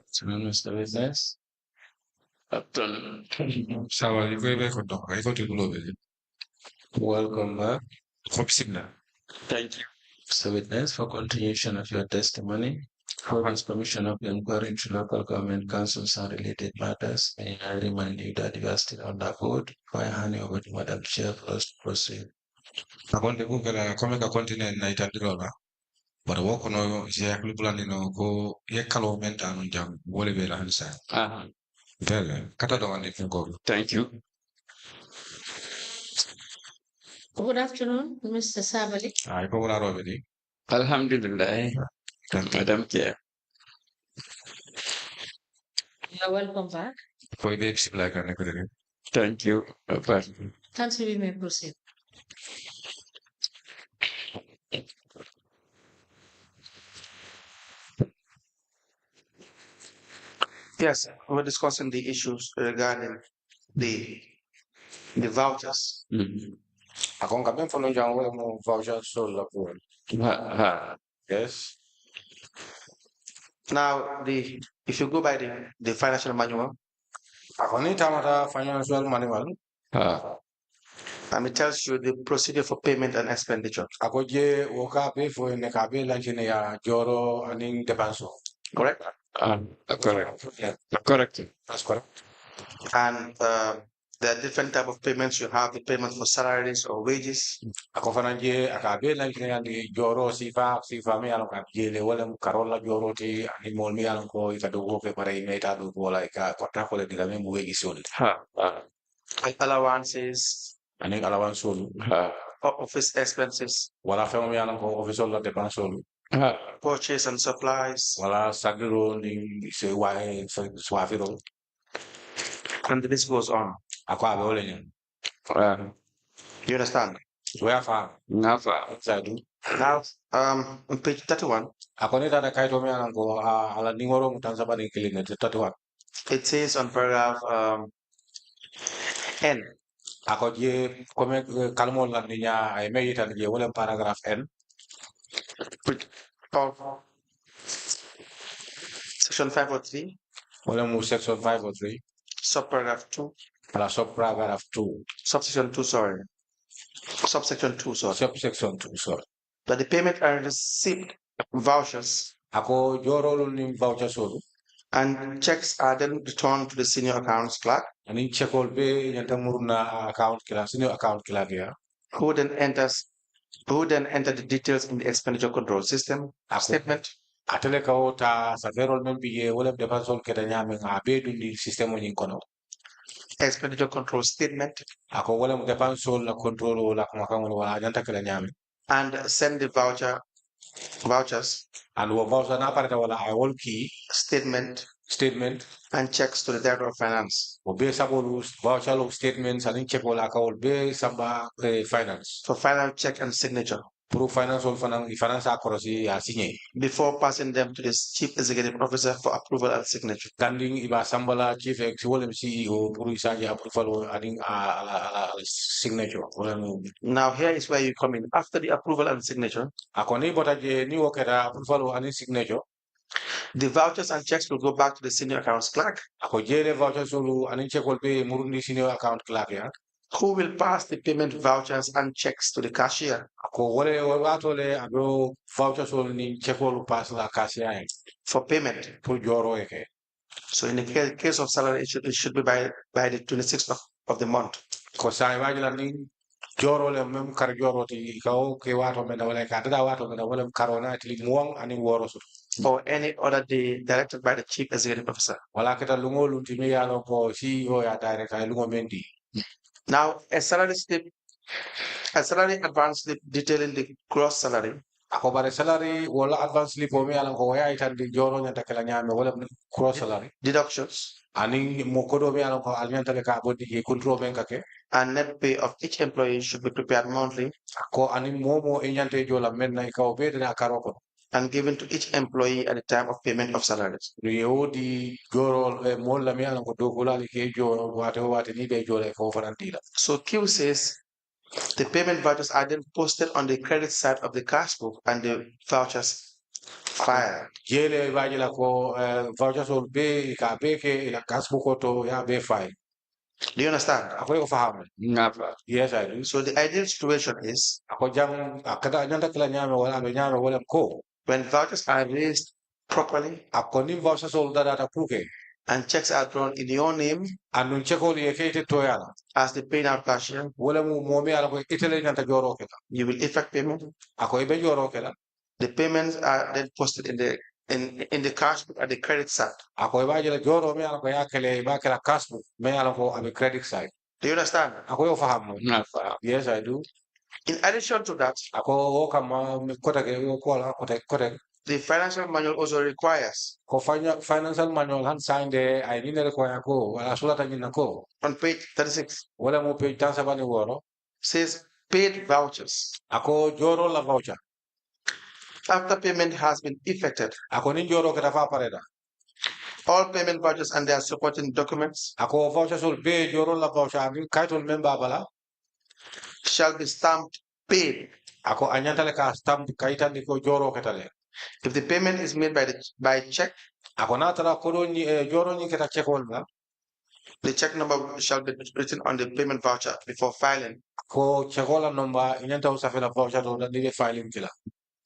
Afternoon, Mr. Witness. Afternoon. Sabally very good dog. I got a global. Welcome back. Hopsina. Thank you, Mr. Witness, for continuation of your testimony. For this permission of the inquiry into local government councils and related matters, may I remind you that you are still on the board. I hand you over to Madam Chair for us to proceed. Akonde kukela komeka continent na itadirola. But walk on ya kulupulani no go ye kalo menta no jam wole be la hansa. Vele kata do ande ko. Thank you. Good afternoon, Mr. Sabally. Ay ko wala robe di. Alhamdulillah, Madam Chair. You're welcome back. Ko be sibla kan ko de. Thank you. Council, we may proceed. Yes, we're discussing the issues regarding the vouchers. Akon kaben follow jang wala mo voucher so la ko. Yes. Now, if you go by the financial manual, Akoni tamata financial manual. and it tells you the procedure for payment and expenditure. Akoje woka be for ne ka be lanchine ya joro aning depanso. Correct? Correct. Yeah. Correct. That's correct. And there are different type of payments. You have the payment for salaries or wages. Ako fananje akabe lanchine ya ni joro sifa me alon ka jele wala karola joro ti ani mol mi alon ko ikadogo ke pare meta do wala ka kota ko le digame mu wegi sol. Allowances, Aning alawan sol. office expenses, Wala fe mo alon ko official la depansol. purchase and supplies, Wala sagiro ni se wae swafiro. and the list goes on. Ako abe wala nyan. You understand? Where far? Nafa. Sadu. Now, on page 31, Ako ni tada kaito mi alon ko ala ningoro mutanza ba ni kilinga tatuwa. it says on paragraph N. Ako je kome kalmo la niya ay may itan je wala paragraph N. Of section 503, Wala mu section 503. subparagraph 2, Ala subparagraph 2. subsection 2, sorry. Subsection 2, sorry. Subsection 2, sorry. That the payment and receipt vouchers Ako joro ni voucher solo. and checks are then returned to the senior accounts clerk, Ani chekol be nyanta muruna account kila senior account kila dia. who then enter the details in the expenditure control system statement. Atele ka ota sa verol membiye wala defensol keda nyame ngabe dundi system nyin kono. Expenditure control statement, Ako wala mu defensol la control la kuma kan wala nyanta keda nyame. and send the vouchers, And wo voucher na pareta wala ay wol key statement, and checks to the director of finance Wo be sabolu voucher statements and check wala ka wol be samba finance. for final check and signature Pro finance wol finance akorosi ya signé. before passing them to the chief executive officer for approval and signature. Standing iba sambala chief executive CEO pro isaji approval ading ala signature. Now here is where you come in. After the approval and signature, Akoni botaje ni wokera approval and signature. the vouchers and checks will go back to the senior accounts clerk, Ako jere voucher solo and check will be murundi senior account clerk ya. who will pass the payment vouchers and checks to the cashier Ako wale watole agro voucher solo ni check will pass la cashier for payment. pro joro eke. So in the case of salary, it should be by the 26th of the month. Ko sai wajila ni joro le mem kar joro ti kao ke wato mena wala ka da wato mena wala karona ti muang ani woro su. Or any other day directed by the chief executive officer. Wala kita lungo lunti me ya no ko CEO ya direct ay lungo mendi. Now, a salary advance slip detailing the gross salary Ako bare salary wala advance slip o me alam ko ya itan di joro nyanta kala nyame wala cross salary. deductions Ani mokodo me alam ko alnyanta le ka bodi e control ben kake. and net pay of each employee should be prepared monthly Ko ani momo e nyante jola men na ka obede na karoko. and given to each employee at the time of payment of salaries. Yodi joro mo la me alam ko do kula li ke joro wate ni be jole ko fanantila. So Q says the payment vouchers are then posted on the credit side of the cash book and the vouchers file. Jele bajila ko vouchers will be ka beke ila kasbu to ya be file. Do you understand? Ako faham. Yes, I do. So the ideal situation is Ako jang kada nyanda kila nyame wala ko. when vouchers are raised properly Ako ni vouchers will data puke. and checks are drawn in your name Anun cheko li ekete toyala. as the paying out cashier, Wala mu momi ala ko itele nyanta joro kela. you will effect payment. Ako ibe joro kela. The payments are then posted in the cash book at the credit side. Ako iba jela joro me ala ko yakele iba kela kasbu me ala ko abe credit side. Do you understand? Ako faham. Yes, I do. In addition to that, Ako kama kota ke ko kota the financial manual also requires ko financial manual han signed ay ni ko ako wala sulata ni nako. on page 36 Wala mo page tan sabani woro. says paid vouchers. Ako joro la voucher. After payment has been effected, Ako ni joro ke dafa pareda. all payment vouchers and their supporting documents Ako voucher sul be joro la voucher ni kaitul member bala. shall be stamped paid. Ako anyantale ka stamp kaitan ni ko joro ketale. If the payment is made by check, Ako natara ko ni joro ni keta check wala. the check number shall be written on the payment voucher before filing. Ko check wala number inyanta usafela voucher to the filing kila.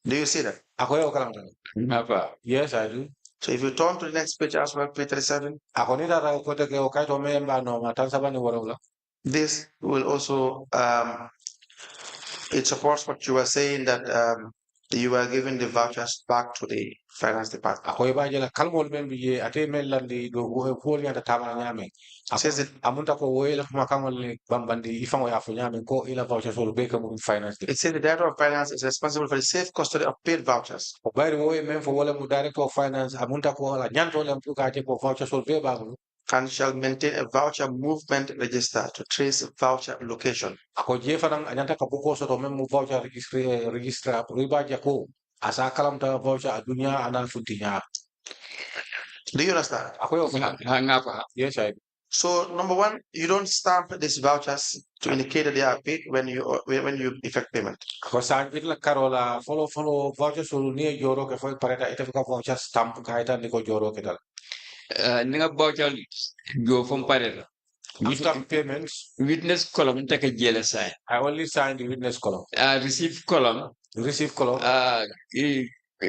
Do you see that? Ako yo kala mtano. Yes, I do. So if you turn to the next page as well, page 37, Ako ni dara ko te ko kaito member no matan sabani wala. this will also it supports what you were saying that you are giving the vouchers back to the finance department. Ako iba jela kalmol men biye ate men landi do ko ni ata tama nyame. Says it, Amunta ko wela makangol ni bambandi ifango ya nyame ko ila voucher so be ko finance. it says the director of finance is responsible for the safe custody of paid vouchers. O bayri wo men fo wala mu director of finance amunta ko la nyanto le mpuka ate ko voucher so be bagu. And shall maintain a voucher movement register to trace voucher location. Ako jefa nang anyanta ka buko so to men mu voucher registra riba jako asa kalam ta voucher adunya anal funtinya. Do you understand? Ako yo ngapa. Yes, I. So number one, you don't stamp these vouchers to indicate that they are paid when you effect payment. Ako sa la karola follow voucher so ni joro ke foi pareta ite ka voucher stamp ka ita ni ko joro ke dal. Ninga voucher go from pareta. After payments, Witness column take a jail sign. I only signed the witness column. Receive column. Receive column.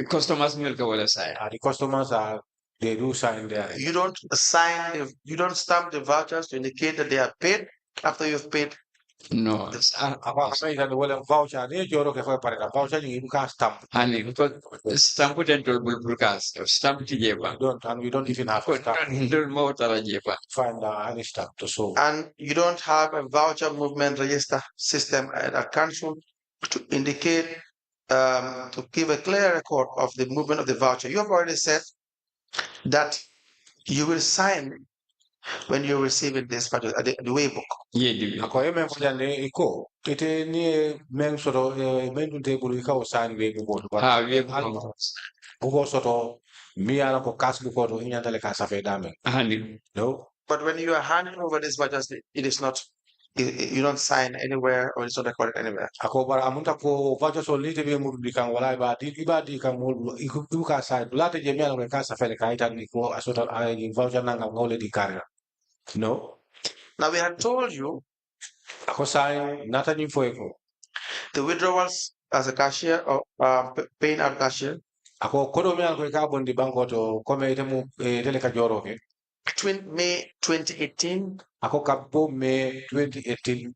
Customers milk will sign. The customers are they do sign there. You don't stamp the vouchers to indicate that they are paid after you've paid. No. Apa ita ni wala voucher ni joro ke foi pareta voucher ni ka stamp. Honey, because stamp it into broadcast. Stamp to Jeva. We don't even have to stamp. Don't more Jeva. Find any stamp to show. And you don't have a voucher movement register system at a council to indicate to give a clear record of the movement of the voucher. You have already said that you will sign when you're receiving this voucher at the way book. Yeah, Ako men ko jande iko ite ni men soto men dun table ikaw sign way book. we Bugo soto mi ala ko kas buko to inyanta le kasa fe dame. honey. No. But when you are handing over this vouchers, it is not. You don't sign anywhere or it's not recorded anywhere. Ako bara amunta ko voucher so lite be mu di kan wala ba di kan mo iku ka sign lata je mi ala ko kasa fe le kaita ni ko asota ai voucher nanga ngole di karga. No. Now we had told you Ako sign nata ni fuego. the withdrawals as a cashier or paying out cashier Ako kodo mi alko ka bondi banko to kome ite mu tele ka joro ke. between May 2018 Ako kapo May 2018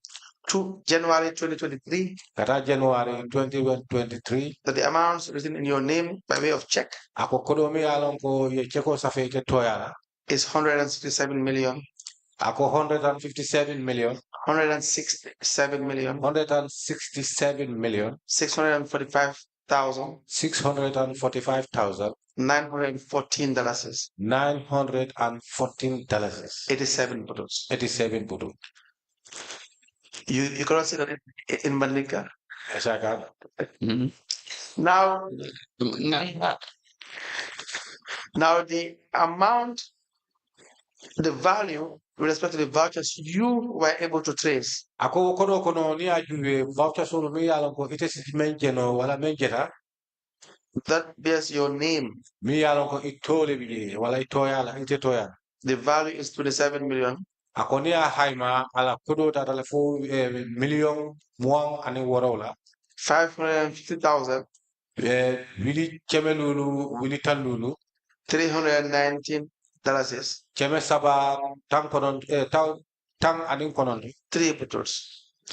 to January 2023, kata January 2023. that the amounts written in your name by way of check Ako kodo mi alon ko ye cheko safe ite toyala. is 167 million. Ako 157 million. 167 million. 167 million. 645,000. 645,000. $914. $914. 87 buttons. 87 budu. You cannot see that in Mandinka. Yes, I can. Now the amount, the value with respect to the vouchers you were able to trace. Ako kono ni ajuwe voucher solo mi alon ko ite si menjeno wala menjeta that bears your name. Mi yalon ko itole bi wala itoyala ite toyala. The value is 27 million. Akoni a haima ala kudo ta tala fu million muang ani worola. 550,000. Wili kemelulu wili talulu. $319. Keme saba tang konon tang aning konon. 3 butels.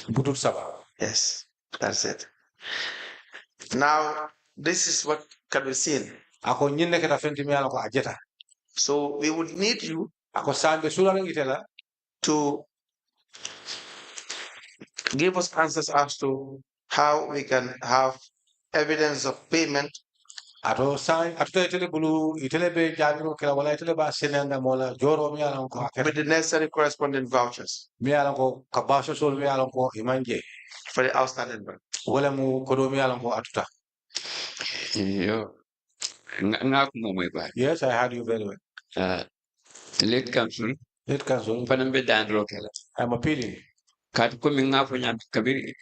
Butut saba. Yes, that's it. Now, this is what can be seen. Ako nyinne keta fenti mi ala ko ajeta. So we would need you Ako sande sulang itela to give us answers as to how we can have evidence of payment. ato sang ato itele bulu itele be jabiro kala wala itele ba senenda mola joro mi ala ko with the necessary corresponding vouchers mi ala ko kabasho sol mi ala ko imanje for the outstanding bank. wala mu ko do mi ala ko atuta. Yo. Ngak mo may ba? Yes, I heard you very well. Late council. Let cancel. Panambe dandro kala. I'm appealing. Kat ko mi nga po nya kabiri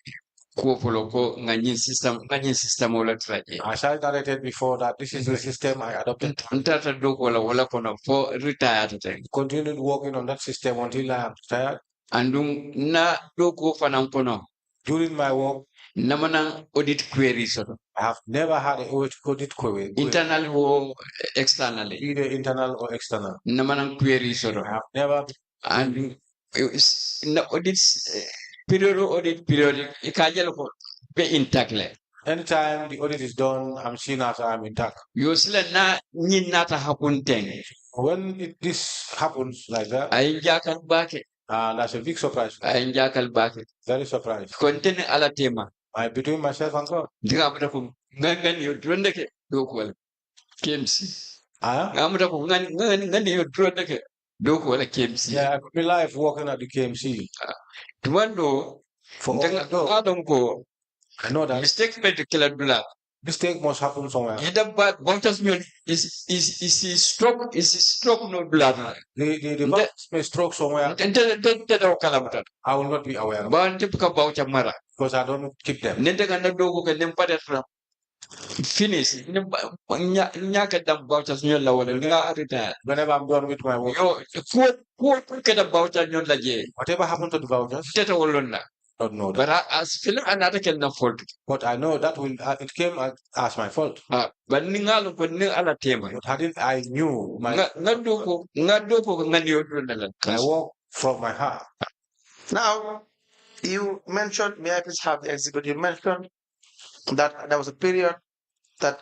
ko polo ko ngani system wala traje. As I narrated before that this is the system I adopted. Ntata do wala kono for retired thing. Continued working on that system until I am retired. Andung na do ko fanam kono. During my work, Namanang audit queries. I have never had an audit query. Internal or externally. Either internal or external. Namanang queries. I have never. And na audits audit period ikajalo ko be intact. Anytime the audit is done, I'm seen as I'm intact. You sila na ni nata hapun teng. When this happens like that, Ay jakal bakit. that's a big surprise. Ay jakal bakit. Very surprised. Konten ala tema. I between myself and God. Diga amata ko ngan yo dronde ke do ko wala KMC. Amata ko ngan yo dronde ke do ko wala KMC. Yeah, I put my life working at the KMC. Tuando For adon ko I know that mistake made to kill a blood. mistake must happen somewhere. Either but vouchers is stroke no blood. The vouchers may stroke somewhere. I will not be aware of. But typical voucher mara. Because I don't keep them. Nenda ganda dogo ke nempate from finish. Nyaka dam vouchers nyo la wala nga retire. Whenever I'm done with my work. Yo, ko ke da voucher nyo la je. Whatever happened to the vouchers? Teta wolona. Don't know that. But as feeling another can not fault. But I know that will it came as my fault. But ningalo ko ning ala tema. But hadn't I knew my ngado ko ngani I walk from my heart. Now, you mentioned, may I please have the exhibit? You mentioned that there was a period that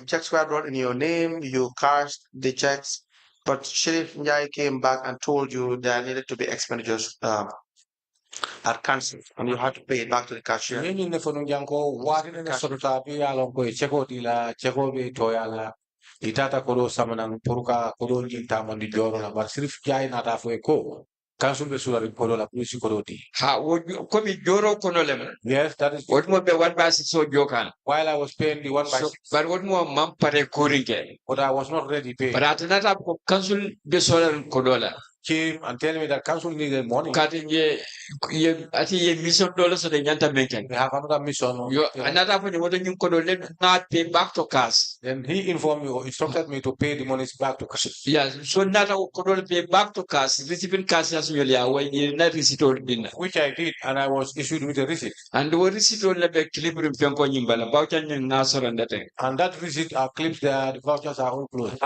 checks were drawn in your name, you cashed the checks, but Sheriff Njai came back and told you there needed to be expenditures at cancelled and you had to pay it back to the cashier. Itata kodo samanang puruka kodo jinta mandi joro na bar sirif jai nata fo ko council be sura kodo la police kodo ti ha ko mi joro kono lema. Yes, that is what mo be 1/6 so jokan while I was paying the 1/6 but what mo mam pare koringe but I was not ready pay but atanata ko council be sura kodo la came and tell me that council needed money. Ye mission dollars so they nyanta making. We have another mission. Another one you want to not pay back to cash. Then he informed me or instructed me to pay the monies back to cash. Yes, so not could pay back to cash, receiving cash as you when you not receipt or dinner. Which I did, and I was issued with a receipt. And the receipt only be equilibrium pianco about and Nasser and that thing. And that receipt are clips there, the vouchers are all closed.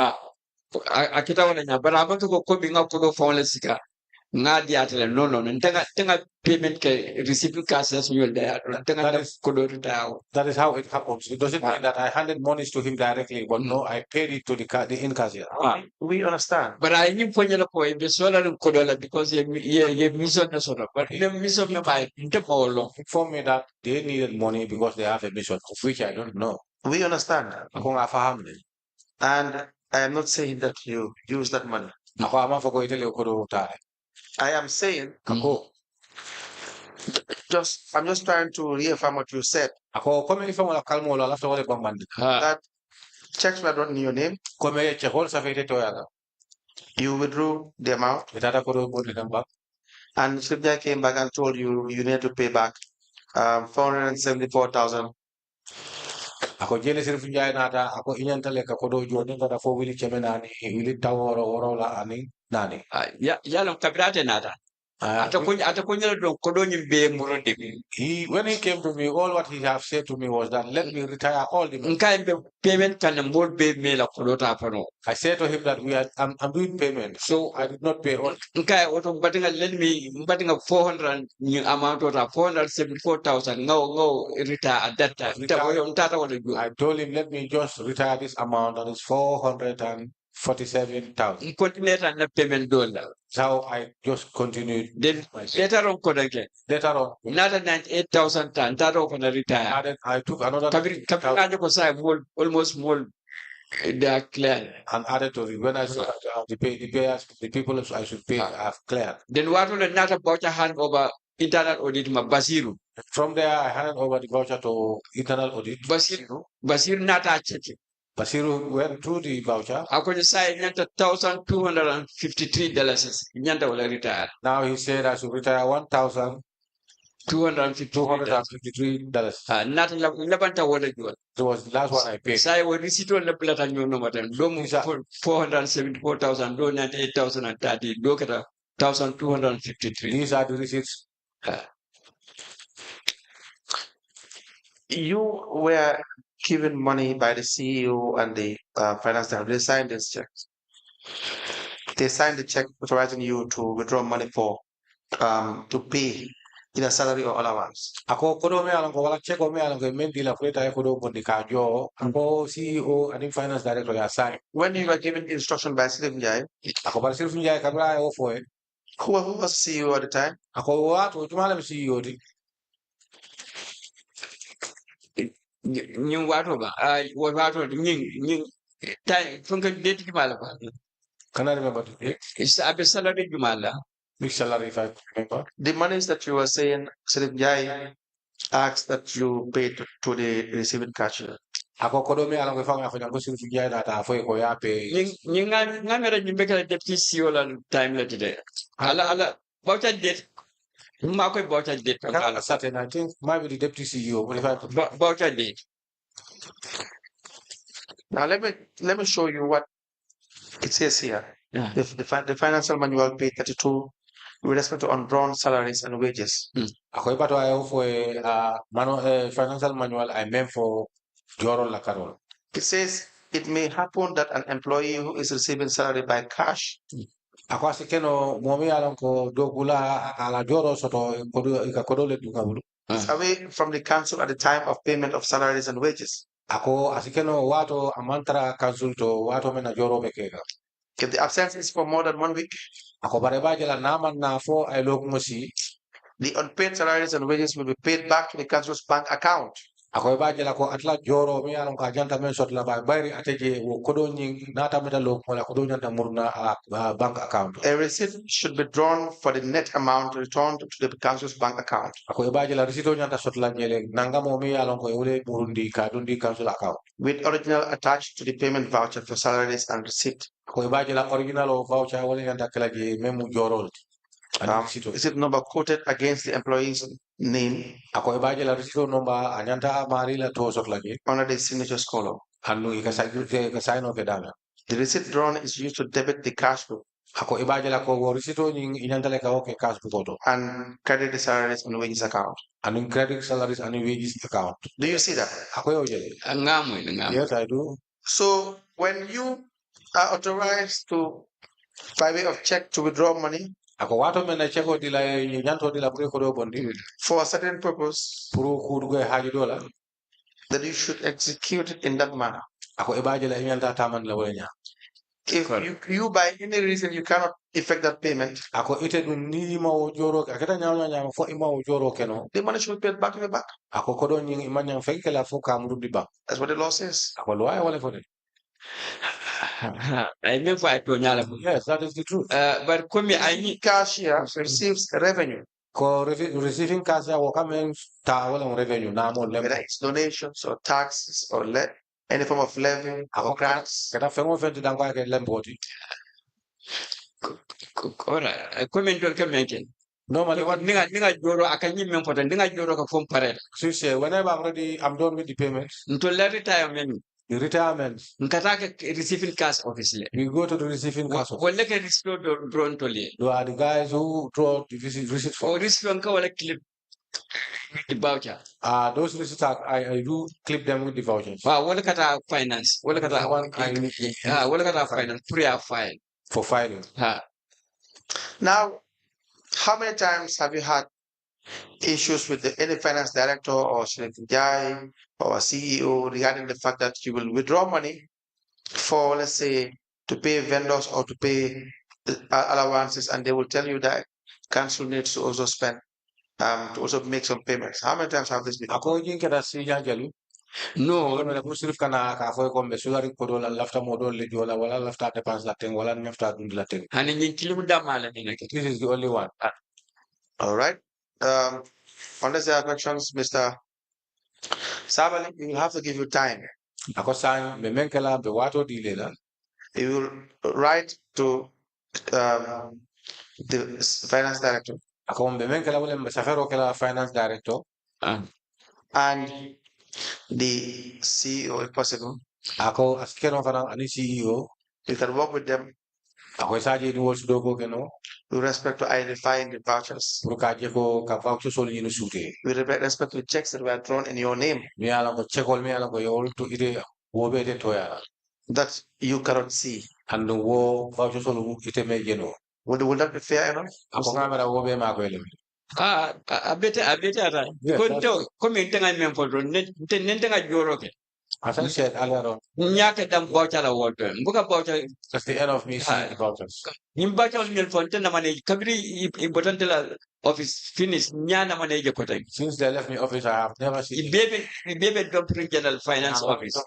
I can't but I'm going to go coming up to the phone. No, tenga payment ke receipt cash as you there. That is how it happens. It doesn't mean that I handed monies to him directly, but no, I paid it to the in-cashier. We understand. But I didn't point the point because you mission the sort of, but the mission by Interpol informed me that they needed money because they have a mission, of which I don't know. We understand. And I am not saying that you use that money. I am saying, I'm just trying to reaffirm what you said. That checks were drawn in your name. You withdrew the amount. And Sibja came back and told you you need to pay back 474,000. ako jele sirfu njay nata ako inyantale ka kodo joni ngada fo wili chemenani wili taworo worola ani nani yalon kabirate nata ata kunya don kodo nyimbe muronde when he came to me, all what he have said to me was that let me retire all the money. Payment can more be made a kodota pano. I said to him that I'm doing payment, so I did not pay all. But let me batting a 400 new amount of 474,000 no retire at that time. I told him let me just retire this amount, and it's 447,000. Continue and the payment dollar. So I just continued. Then later on, another 98,000 and that open a retire. I took another almost more. They are clear. And added to it when I saw the people I should pay have cleared. Then what will not about a hand over internal audit Basiru? From there I handed over the voucher to internal audit. Basiru not a check. Basiru went through the voucher. I could say $1,253. Now he said I should retire $1,253. Not It was the last one I paid. So I will receipt on the platan no matter. Don't 474,000, don't 98,030, look at 1,253. These are the receipts. You were given money by the CEO and the finance director. They signed this check. They signed the check authorizing you to withdraw money for to pay either salary or allowance. Ako kodo me alam ko wala check me alam ko men dila freta kodo bondi ka jo ako CEO and finance director ya sign. When you were given instruction by Sirif Njai, ako par Sirif Njai kabra o fo who was CEO at the time? Ako what tumala CEO di. New water what water ning time funka date jumala ba. Can I remember It's a salary jumala. Big salary if I remember. The monies that you were saying, Sirif Njai asked that you paid to the receiving cashier. Ako kodo me alam ko fanga ko jango Sirif Njai na ta fo ko ya pe. Nga mera nyimbe ka deputy CEO la time la today. Ala voucher date. Marco voucher date. Certain I think maybe the deputy CEO voucher date. Now let me show you what it says here. Yeah. The financial manual page 32 with respect to undrawn salaries and wages. Ako iba to ayo for financial manual I meant for Joro la Carol. It says it may happen that an employee who is receiving salary by cash ako asikeno momi alam ko dogula ala Joro soto kodo le dungabulu. is away from the council at the time of payment of salaries and wages. Ako asikeno wato amantra council to wato mena Joro mekega. If the absence is for more than 1 week, ako barebaje la naman na fo ay log mosi. The unpaid salaries and wages will be paid back to the council's bank account. Ako ibaje la ko atla Joro mi alam ka janta men sot la bayri ateje wo kodo nyi nata meta log mola kodo nyanta murna bank account. A receipt should be drawn for the net amount returned to the council's bank account. Ako ibaje la receipt nyanta sot la nyele nanga mo mi alam ko wole murundi ka dundi council account. With original attached to the payment voucher for salaries and receipt. Ako ibaje la original o voucher wole nyanta kala je memu Joro. Is it number quoted against the employee's name? Ako ibaje la receipt number anyanta mari la to sot la je under the signatures column. Anu ka sign of dana. The receipt drawn is used to debit the cash book. Ako ibaje la ko receipt ni inyanta le ka okay cash book to. And credit the salaries and wages account. And credit salaries and wages account. Do you see that? Ako yo jele. Yes, I do. So when you are authorized to, by way of check, to withdraw money ako wato mena cheko dila nyanto dila pure kodo bondi for a certain purpose, puru kudugo haji dola, that you should execute it in that manner. Ako ibaje la nyanta taman la wenya. If you by any reason you cannot effect that payment, ako ite dun ni ma o Joro akata nyama fo ima o Joro keno. The money should be paid back to the bank. Ako kodo nying imanyang fake la fo kamru di bank. That's what the law says. Ako loa wale fo de. Yes, that is the truth. But I need cashier receives revenue. Receiving cash ya wakamen ta wala revenue na mo lem. Whether it's donations or taxes or any form of levy or grants. Kada fengo fenti dangwa ke lem boti. Ora, come into Normally, what ninga joro akanyi mempoto ninga joro ka form parela. she say, whenever I'm ready, I'm done with the payments. Ntola retirement. The retirement. Nkataka receiving cash office le. We go to the receiving cash office. Wale ke receive drone to le. They are the guys who draw the receipt for. Or receive anka wale clip the voucher. Those receipts I do clip them with the vouchers. Wale kata finance. Wale kata one wale kata finance pre-file. For filing. Now, how many times have you had issues with any finance director or Jai or CEO regarding the fact that you will withdraw money for, let's say, to pay vendors or to pay allowances, and they will tell you that council needs to also spend to also make some payments? How many times have this been? No, kana ka fo ko be sulari ko do la lafta modo le jola wala lafta dépense la ten wala nafta dund la ten. hani ngi kilim damala ni nek. This is the only one. All right. Unless there are questions, Mr. Sabally, we will have to give you time. Akosan be menkela be wato di lela. You will write to the finance director. Akon be menkela wala be safero kala finance director. And the CEO if possible. Ako askero fana ani CEO. You can work with them Ako saje di wol sudo keno. with respect to identifying the vouchers. With respect to checks that were drawn in your name that you cannot see. And the war vouchers would that be fair enough? I better. Konto comment ngai mempo ntenga joro ke. As I said earlier, Nyaka dam voucher la water. Mbuka voucher. That's the end of me seeing the vouchers. Nimbacha mil fonte na mane kabri important la office finish nyana mane je kota. Since they left me office, I have never seen. Ibebe Doctor General Finance Office.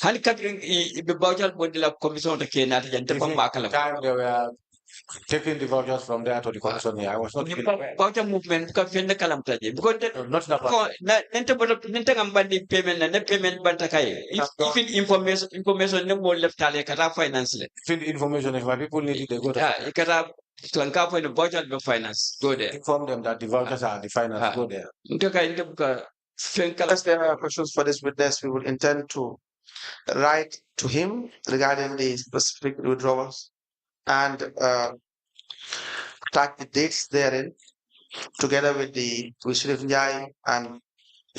Hani kabri ibe voucher bodi la commission de Kenya ta jante pang makala. Time they were taking the vouchers from there to the commission here. I was not voucher movement ka fende kalam taje because not that nente ngambandi payment na payment banta kai if information ne mo left tale kata finance le fill information if my people need it they go to kata klanka for the voucher the finance go there inform them that the vouchers are the finance go there unless there are questions for this witness, we will intend to write to him regarding the specific withdrawals and track the dates therein together with the Sheriff Njai and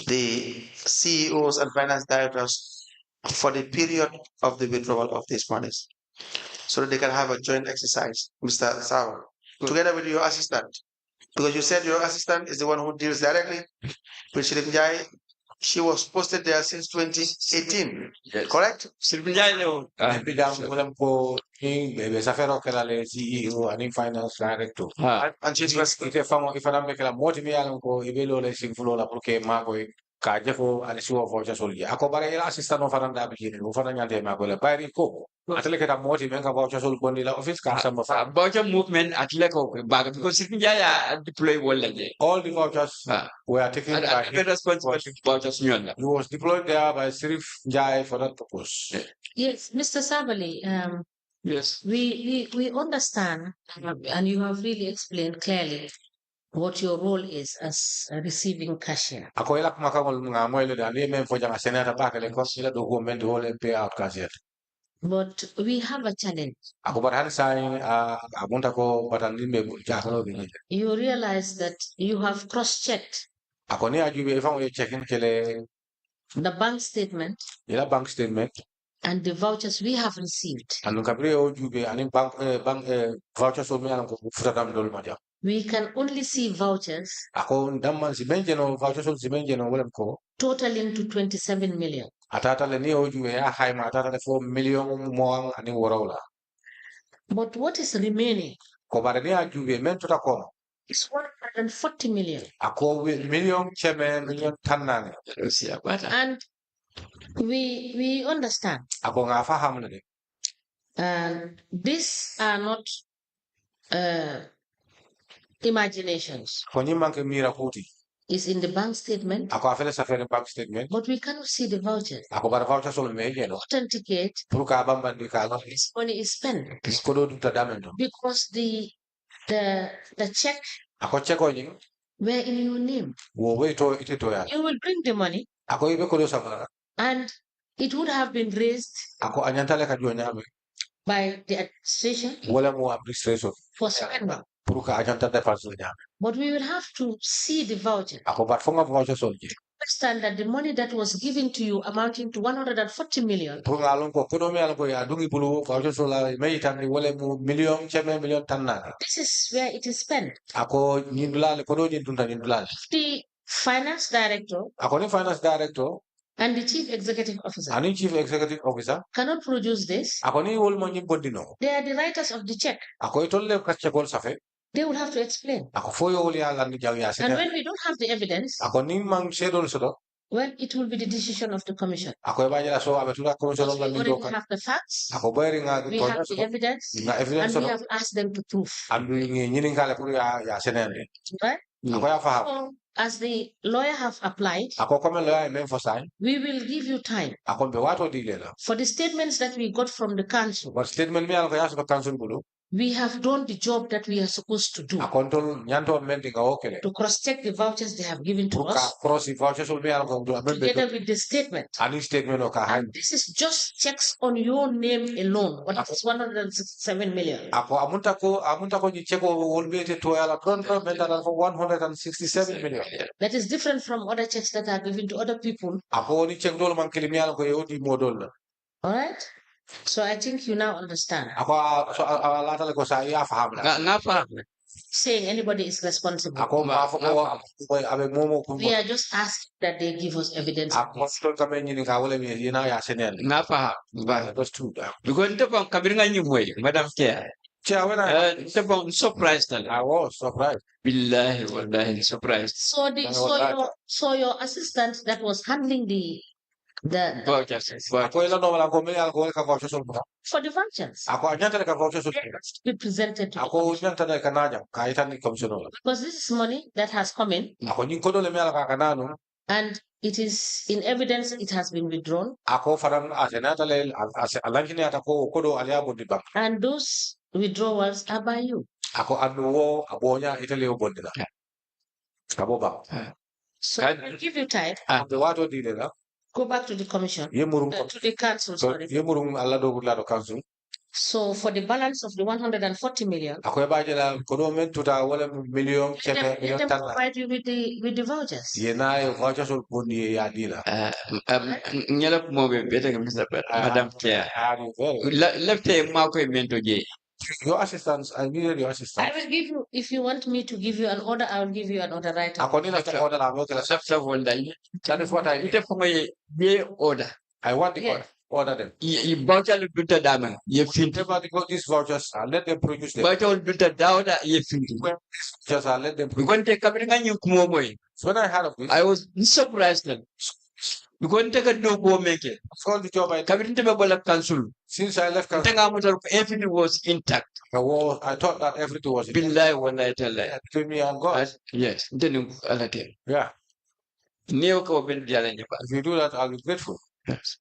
the CEOs and finance directors for the period of the withdrawal of these monies so that they can have a joint exercise, Mr. Sawa, together with your assistant. Because you said your assistant is the one who deals directly with Sheriff Njai. She was posted there since 2018, yes. Correct? CEO and finance director. And she's if I'm making a motivational go, evaluate sinful porque mago kajeko and she was voucher soldier. Akobara assistant of Faranda begin, Ufaranga de Magola, Bariko. Atleka motive voucher sol bondila office custom of voucher movement atleko back because Jaya deploy all the vouchers were taken by him. Responsibility vouchers. He was deployed there by Sheriff Jai for that purpose. Yes, Mr. Sabally, yes. We understand and you have really explained clearly what your role is as a receiving cashier. Ako ilak makangol mga moyle da ni men fo janga senata bakale ko sila document whole pay out cashier. But we have a challenge. Ako barhan saying abunta ko patandimbe jakalo bi. You realize that you have cross-checked ako ni ajube ifan we checking kele the bank statement and the vouchers we have received. And vouchers we can only see vouchers totaling to 27 million. But what is remaining is 140 million. And we understand. And these are not imaginations. It's in the bank statement. But we cannot see the vouchers. Authenticate this money is spent. Because the the check ako check o nying were in your name. wo we to ite to ya You will bring the money ako ibe ko do sabara and it would have been raised ako anyantale ka jonya me by the administration wala mo administration for spending. pour ka anyanta dépense nya But we will have to see the voucher. ako bat fonga voucher solje Understand that the money that was given to you amounting to 140 million pour ngalon ko kono me alko ya dungi bulu voucher sola me tan ni wala mo million cheme million tanna this is where it is spent. ako nyindula ko do nyindula nyindula The finance director ako ni finance director and the chief executive officer ani chief executive officer cannot produce this. ako ni wol mo nyimbodino They are the writers of the check. ako itolle kacce gol safe They will have to explain. ako foyo wol ya lan jaw ya And when we don't have the evidence, ako ni mang sedol sodo well, it will be the decision of the commission. ako ba jara so abetura commission Because la we mi already doka have the facts, ako bayri nga we have the evidence, nga evidence and we sodo have asked them to prove. andu nyini ngale pour ya senende Right? ako ya faham So, as the lawyer have applied, ako comme la même for sign we will give you time ako be wato di lela for the statements that we got from the council. but statement mi alko ya so council bulu We have done the job that we are supposed to do ako tol nyanto menti ga okele to cross-check the vouchers they have given to pour ka us cross voucher sol mi alko do membe together with the statement. ani statement o ka And this is just checks on your name alone. What is 167 million? ako amunta ko ni cheko wolbe te to yala don mental for 167 million That is different from other checks that are given to other people. ako ni chek dol man kelimi yala ko yodi modol All right? So I think you now understand. ako so ala tale ko sa ya faham la nga faham Saying anybody is responsible. ako ma fo ko abe momo ko We are just asking that they give us evidence. ako ton kame ni ka wala mi yina ya senen nga faham those two because nte bon kabir nga nyimoy madam care Chair, when I nte bon surprised I was surprised. billahi wallahi surprised So your assistant that was handling the vouchers Ako ila no wala ko me alko ka voucher sol mo. for the vouchers Ako anyanta ka voucher sol. be presented to the Ako commission. nyanta ka naja ka itan ni commissioner. Because this is money that has come in Ako nyin ko dole me alka kanano. and it is in evidence it has been withdrawn. Ako faran asenata le alankini atako kodo alia bondi bank. And those withdrawals are by you. Ako anuwo abonya itali bondi la. Kabo ba. So I'll give you time. The wato di la. Go back to the commission. Ye murum To the council, sorry. ye murum alla do la do council. So for the balance of the 140 million, Ako e baje la kodo men tuta wala million let them million tan la. provide you with the vouchers. Ye na e voucher sol bondi ya di la. nyala mo be beta ga mr madam care Ari very. lefte ma ko mento je Your assistance, I needed your I assistance. will give you, if you want me to give you an order, I will give you an order right away. According to the order, I'm working. lefte wonda That is what I need. ite fo ye order I want the Yeah. order them. i voucher lu dunta dama ye finti Whatever they got these vouchers, let them produce them. voucher lu dunta dawda ye finti Just let them produce. gonte kabir nga nyu kumo moy So when I heard of this, I was surprised then gonte ka do go meke all the job I did, kabir nte be bola council since I left country, tanga motor everything was intact I thought that everything was billahi wallahi taala between me and God. yes nteni alate Yeah. neo ko ben diala nyaba If you do that, I'll be grateful. yes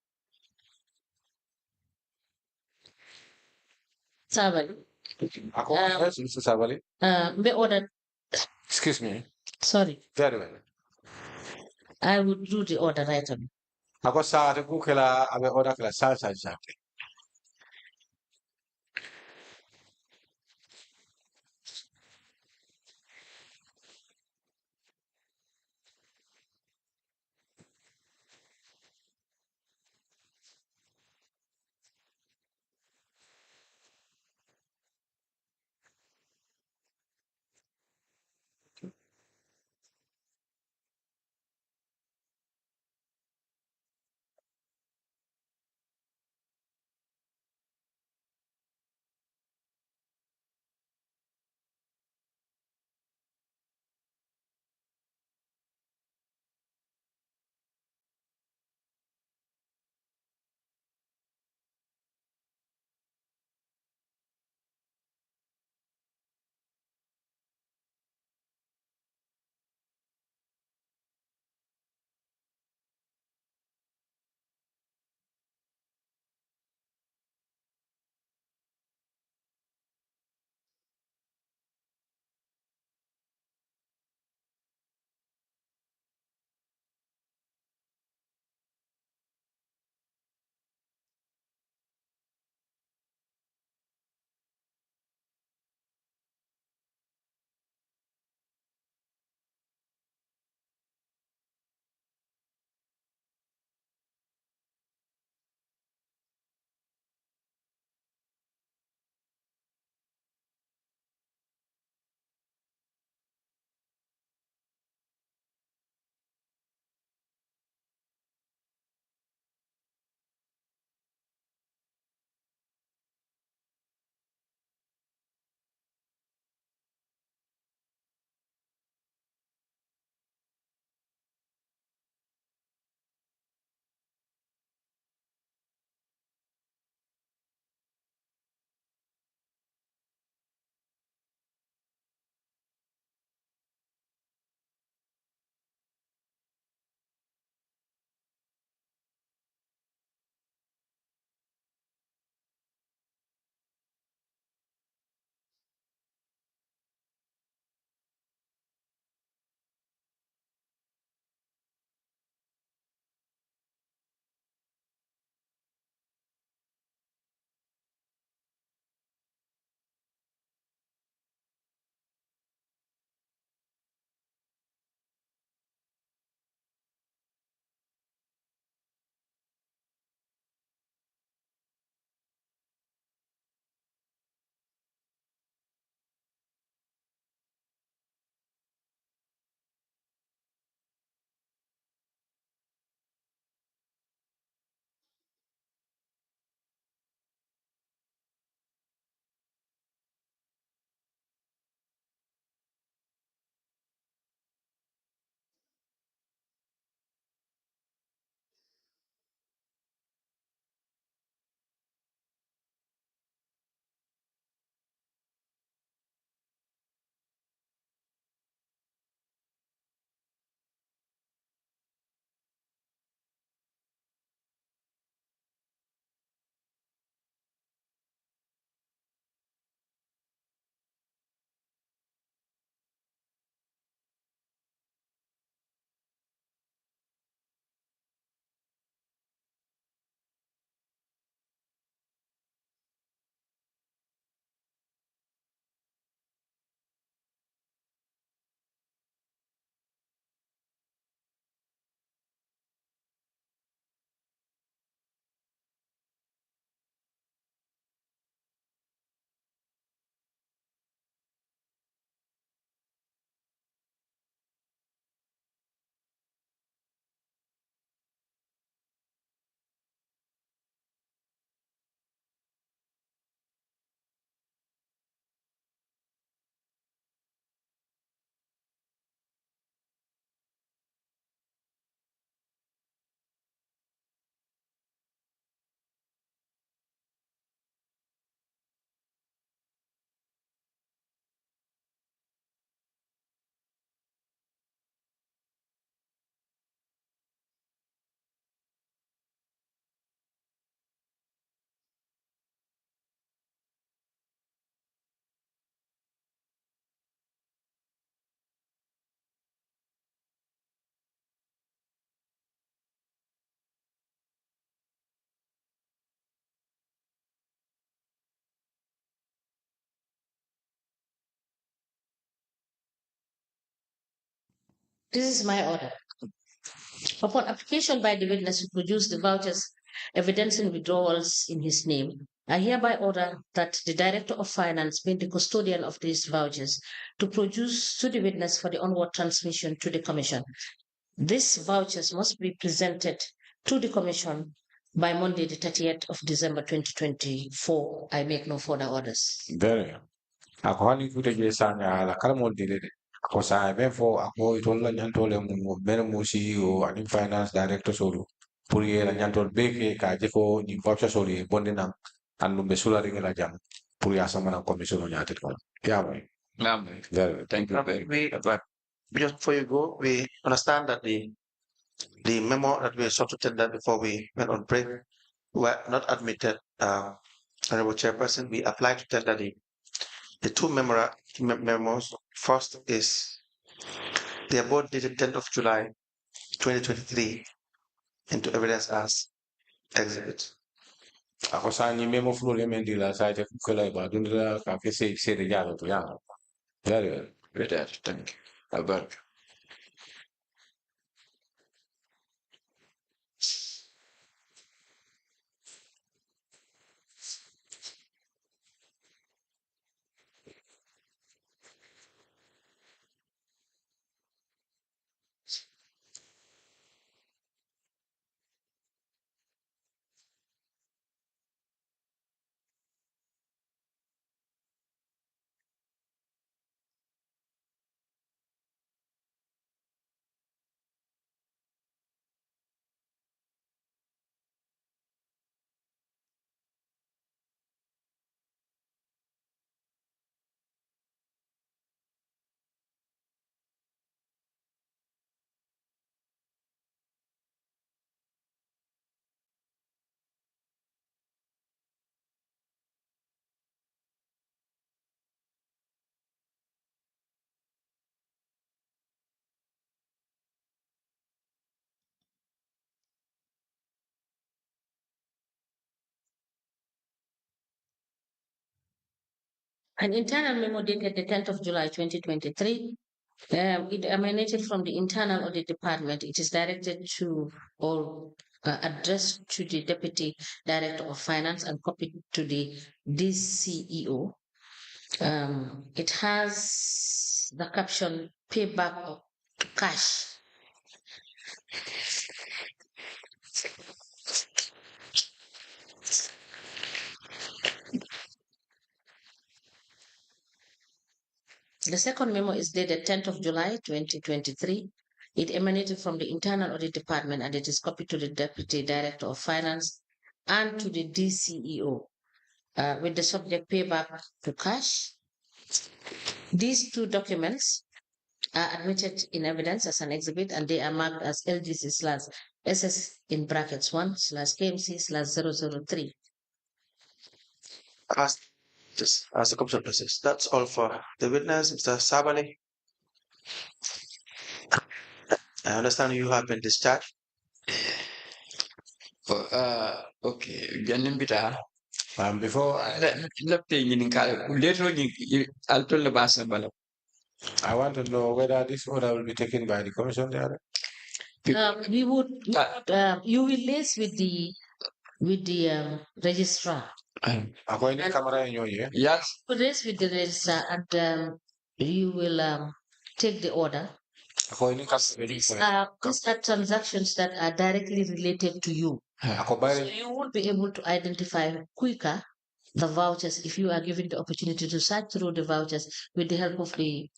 Sabally, Yes, Mr. Sabali. be ordered, Excuse me. sorry, Very well. I will do the order right away. Ako sa ate ko kila abe order kila salsa exactly. This is my order. Upon application by the witness to produce the vouchers evidencing withdrawals in his name, I hereby order that the Director of Finance, being the custodian of these vouchers, to produce to the witness for the onward transmission to the Commission. These vouchers must be presented to the Commission by Monday, the 30th of December 2024. I make no further orders. Very. Ako hani kuta je sanga la kala mo dile de. Ako sa ben fo ako itola nyantole mo ben mo CEO ani finance director solo. Puri la nyantol beke ka je ko ni voucher solo e bonde nan anu besula ringa la jam. Puri asama na commission nyate ko. Yeah, man. Very. Thank you very much. Just before you go, we understand that the memo that we sought to tender before we went on break were not admitted. Honorable Chairperson, we applied to tender the two memos. First is the above dated 10th of July 2023 into evidence as exhibit. Ako sa ni memo flow le mendila sa je kula ba dundra ka ke se de jalo to ya. Very well. Very thank you. Albert. An internal memo dated the 10th of July 2023, it emanated from the Internal Audit Department. It is directed to or addressed to the Deputy Director of Finance and copied to the DCEO. It has the caption payback of cash. The second memo is dated 10th of July 2023. It emanated from the Internal Audit Department and it is copied to the Deputy Director of Finance and to the DCEO with the subject payback to cash. These two documents are admitted in evidence as an exhibit and they are marked as LGC/SS in brackets 1/KMC/003. As a commission process. That's all for the witness, Mr. Sabally. I understand you have been discharged. Okay. Janin bita. Before I want to know whether this order will be taken by the commission there. We would you will liaise with the registrar. Yes. Liaise with the registrar and you will take the order. These are transactions that are directly related to you. So you would be able to identify quicker the vouchers if you are given the opportunity to search through the vouchers with the help of the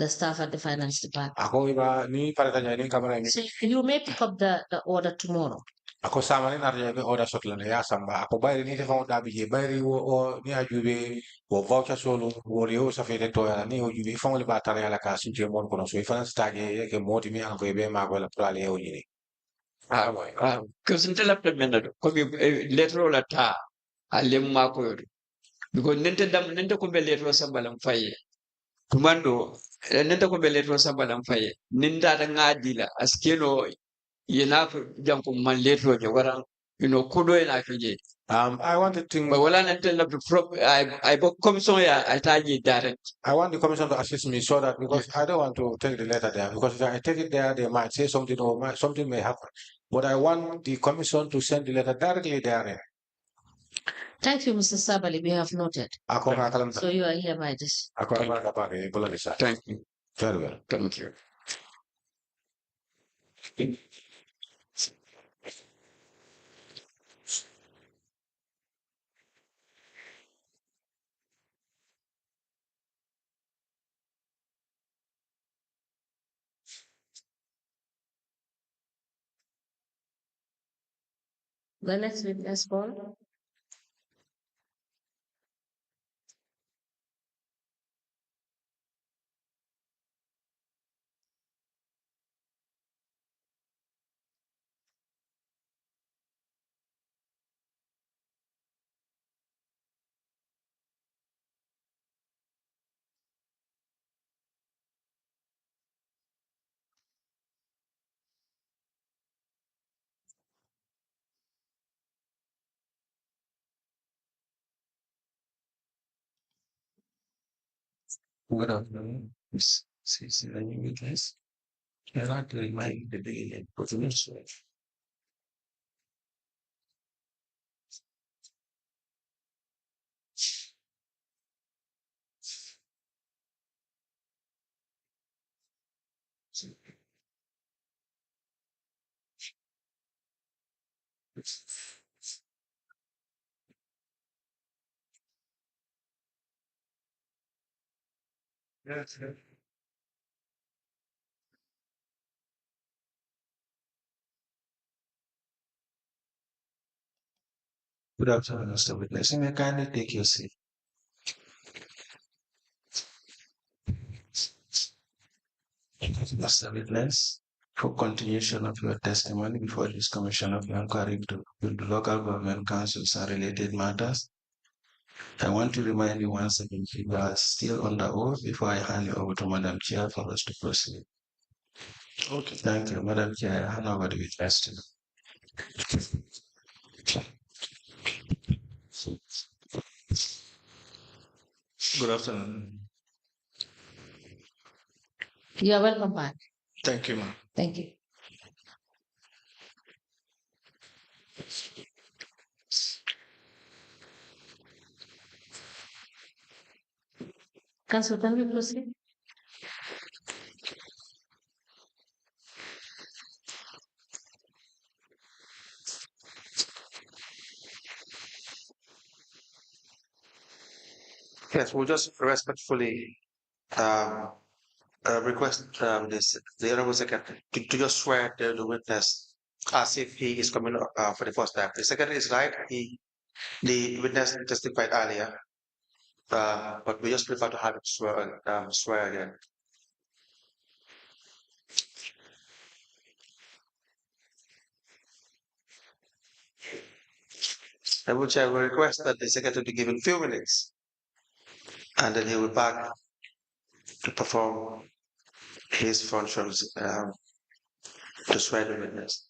staff at the finance department. So you may pick up the order tomorrow. Ako sama ni narja be order shot lana ya samba ako bayri ni tefa da bije bayri wo ni ajube wo voucher solo wo rio sa fete to ya ni o jubi fon le batare ala ka sinje mon kono so ifan stage ke moti mi an ko be ma ko la prale o yini because until after minute ko bi letro la ta alem ma ko yodo because nente ko be letro sambalam faye kumando nente ko be letro sambalam faye ninda ta ngadila askeno yena janko man letro je waran kodo ena fije I want to think. But wala nantel na I commission ya ataji direct. I want the commission to assist me so that because I don't want to take the letter there because if I take it there, they might say something or something may happen. But I want the commission to send the letter directly there. Thank you, Mr. Sabally. We have noted. So you are here by this. Thank you. Very well. Thank you. The next witness, Paul. Good afternoon. This is the new witness. I'd like to remind the daily potential. Yes, yes. Good afternoon, Mr. Witness. You may kindly take your seat. Mr. Witness, for continuation of your testimony before this commission of inquiry to the local government councils and related matters, I want to remind you once again you are still under oath before I hand you over to Madam Chair for us to proceed. Okay. Thank you, Madam Chair. I hand over the witness to you. Good afternoon. You are welcome back. Thank you, ma'am. Thank you. Council, can we proceed? Yes, we'll just respectfully request the Honorable Secretary to just swear the witness as if he is coming for the first time. The Secretary is right. The witness testified earlier, but we just prefer to have it swear again. I will request that the Secretary to give him a few minutes, and then he will back to perform his functions to swear the witness.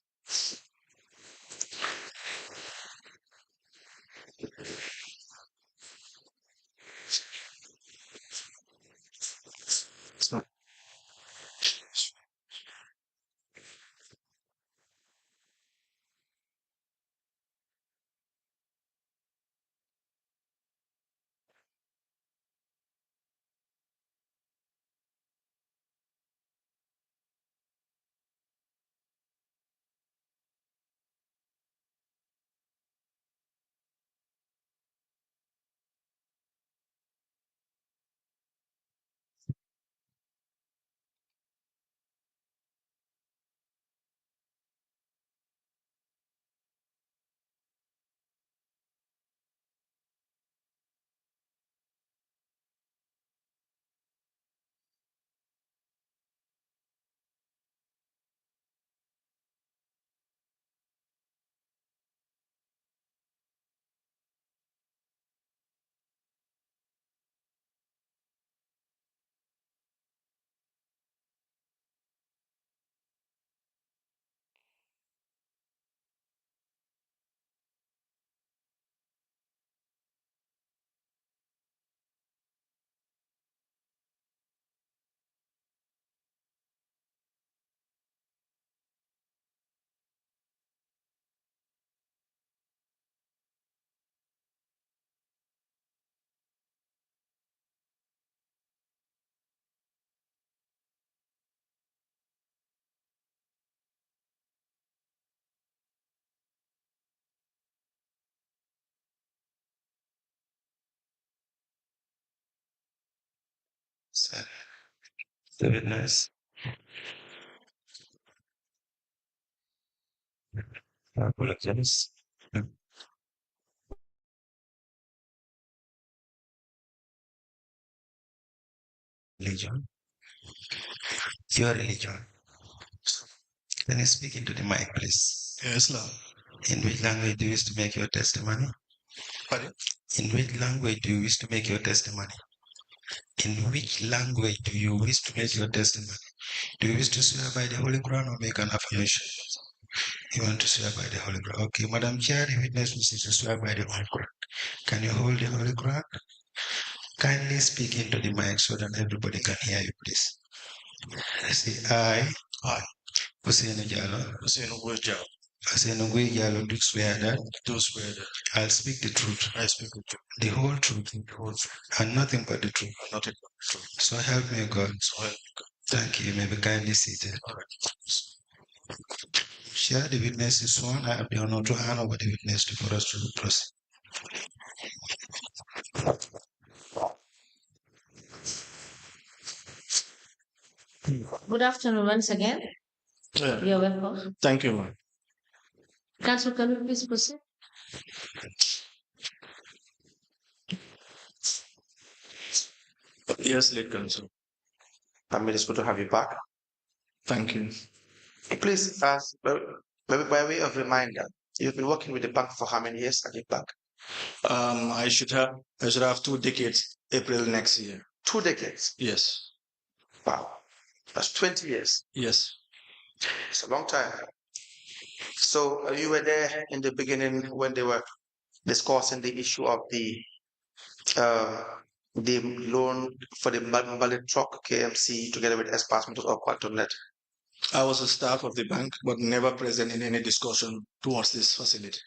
The witness. Apologize. Religion. Your religion. Can you speak into the mic, please? Islam. In which language do you wish to make your testimony? Pardon? In which language do you wish to make your testimony? In which language do you wish to make your testimony? Do you wish to swear by the Holy Quran or make an affirmation? You want to swear by the Holy Quran. Okay, Madam Chair, the witness wishes to swear by the Holy Quran. Can you hold the Holy Quran? Kindly speak into the mic so that everybody can hear you, please. I say, I, Ousainu Jallow, do swear that I'll speak the truth. I speak the truth. The whole truth. And nothing but the truth. Nothing but the truth. So help me God. Thank you. You may be kindly seated. All right. Share the witness is sworn. I have the honor to hand over the witness for us to proceed. Good afternoon once again. Yeah. You're welcome. Thank you, ma'am. Council, can you please proceed? Yes, late counsel. Amir, it's good to have you back. Thank you. Please, maybe by way of reminder, you've been working with the bank for how many years at the bank? I should have 2 decades April next year. 2 decades. Yes. Wow. That's 20 years. Yes. It's a long time. So you were there in the beginning when they were discussing the issue of the loan for the Mallet truck KMC together with Espas Motors or QuantumNet. I was a staff of the bank, but never present in any discussion towards this facility.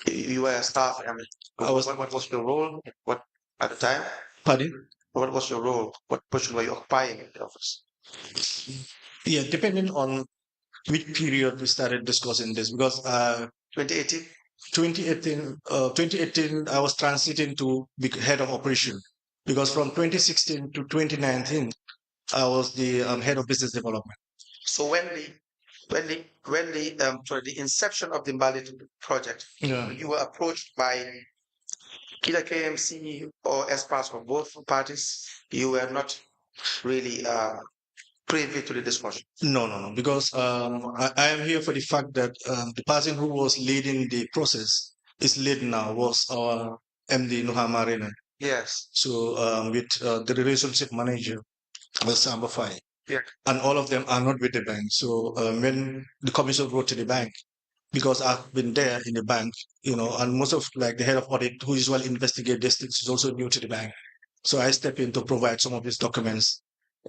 You were a staff. I mean, what was your role? What at the time? Pardon? What was your role? What position were you occupying in the office? Yeah, depending on which period we started discussing this, because 2018. 2018, I was transiting to be head of operation, because from 2016 to 2019, I was the head of business development. So when the inception of the Mallet project, you were approached by either KMC or Espas or both parties. You were not really privy to the discussion. No, because I am here for the fact that the person who was leading the process is lead now was our MD Nuhama Rena. Yes. So with the relationship manager was Samba Fai. Yeah. And all of them are not with the bank. So when the commission wrote to the bank, because I've been there in the bank, and most of like the head of audit who usually investigate these things is also new to the bank. So I step in to provide some of these documents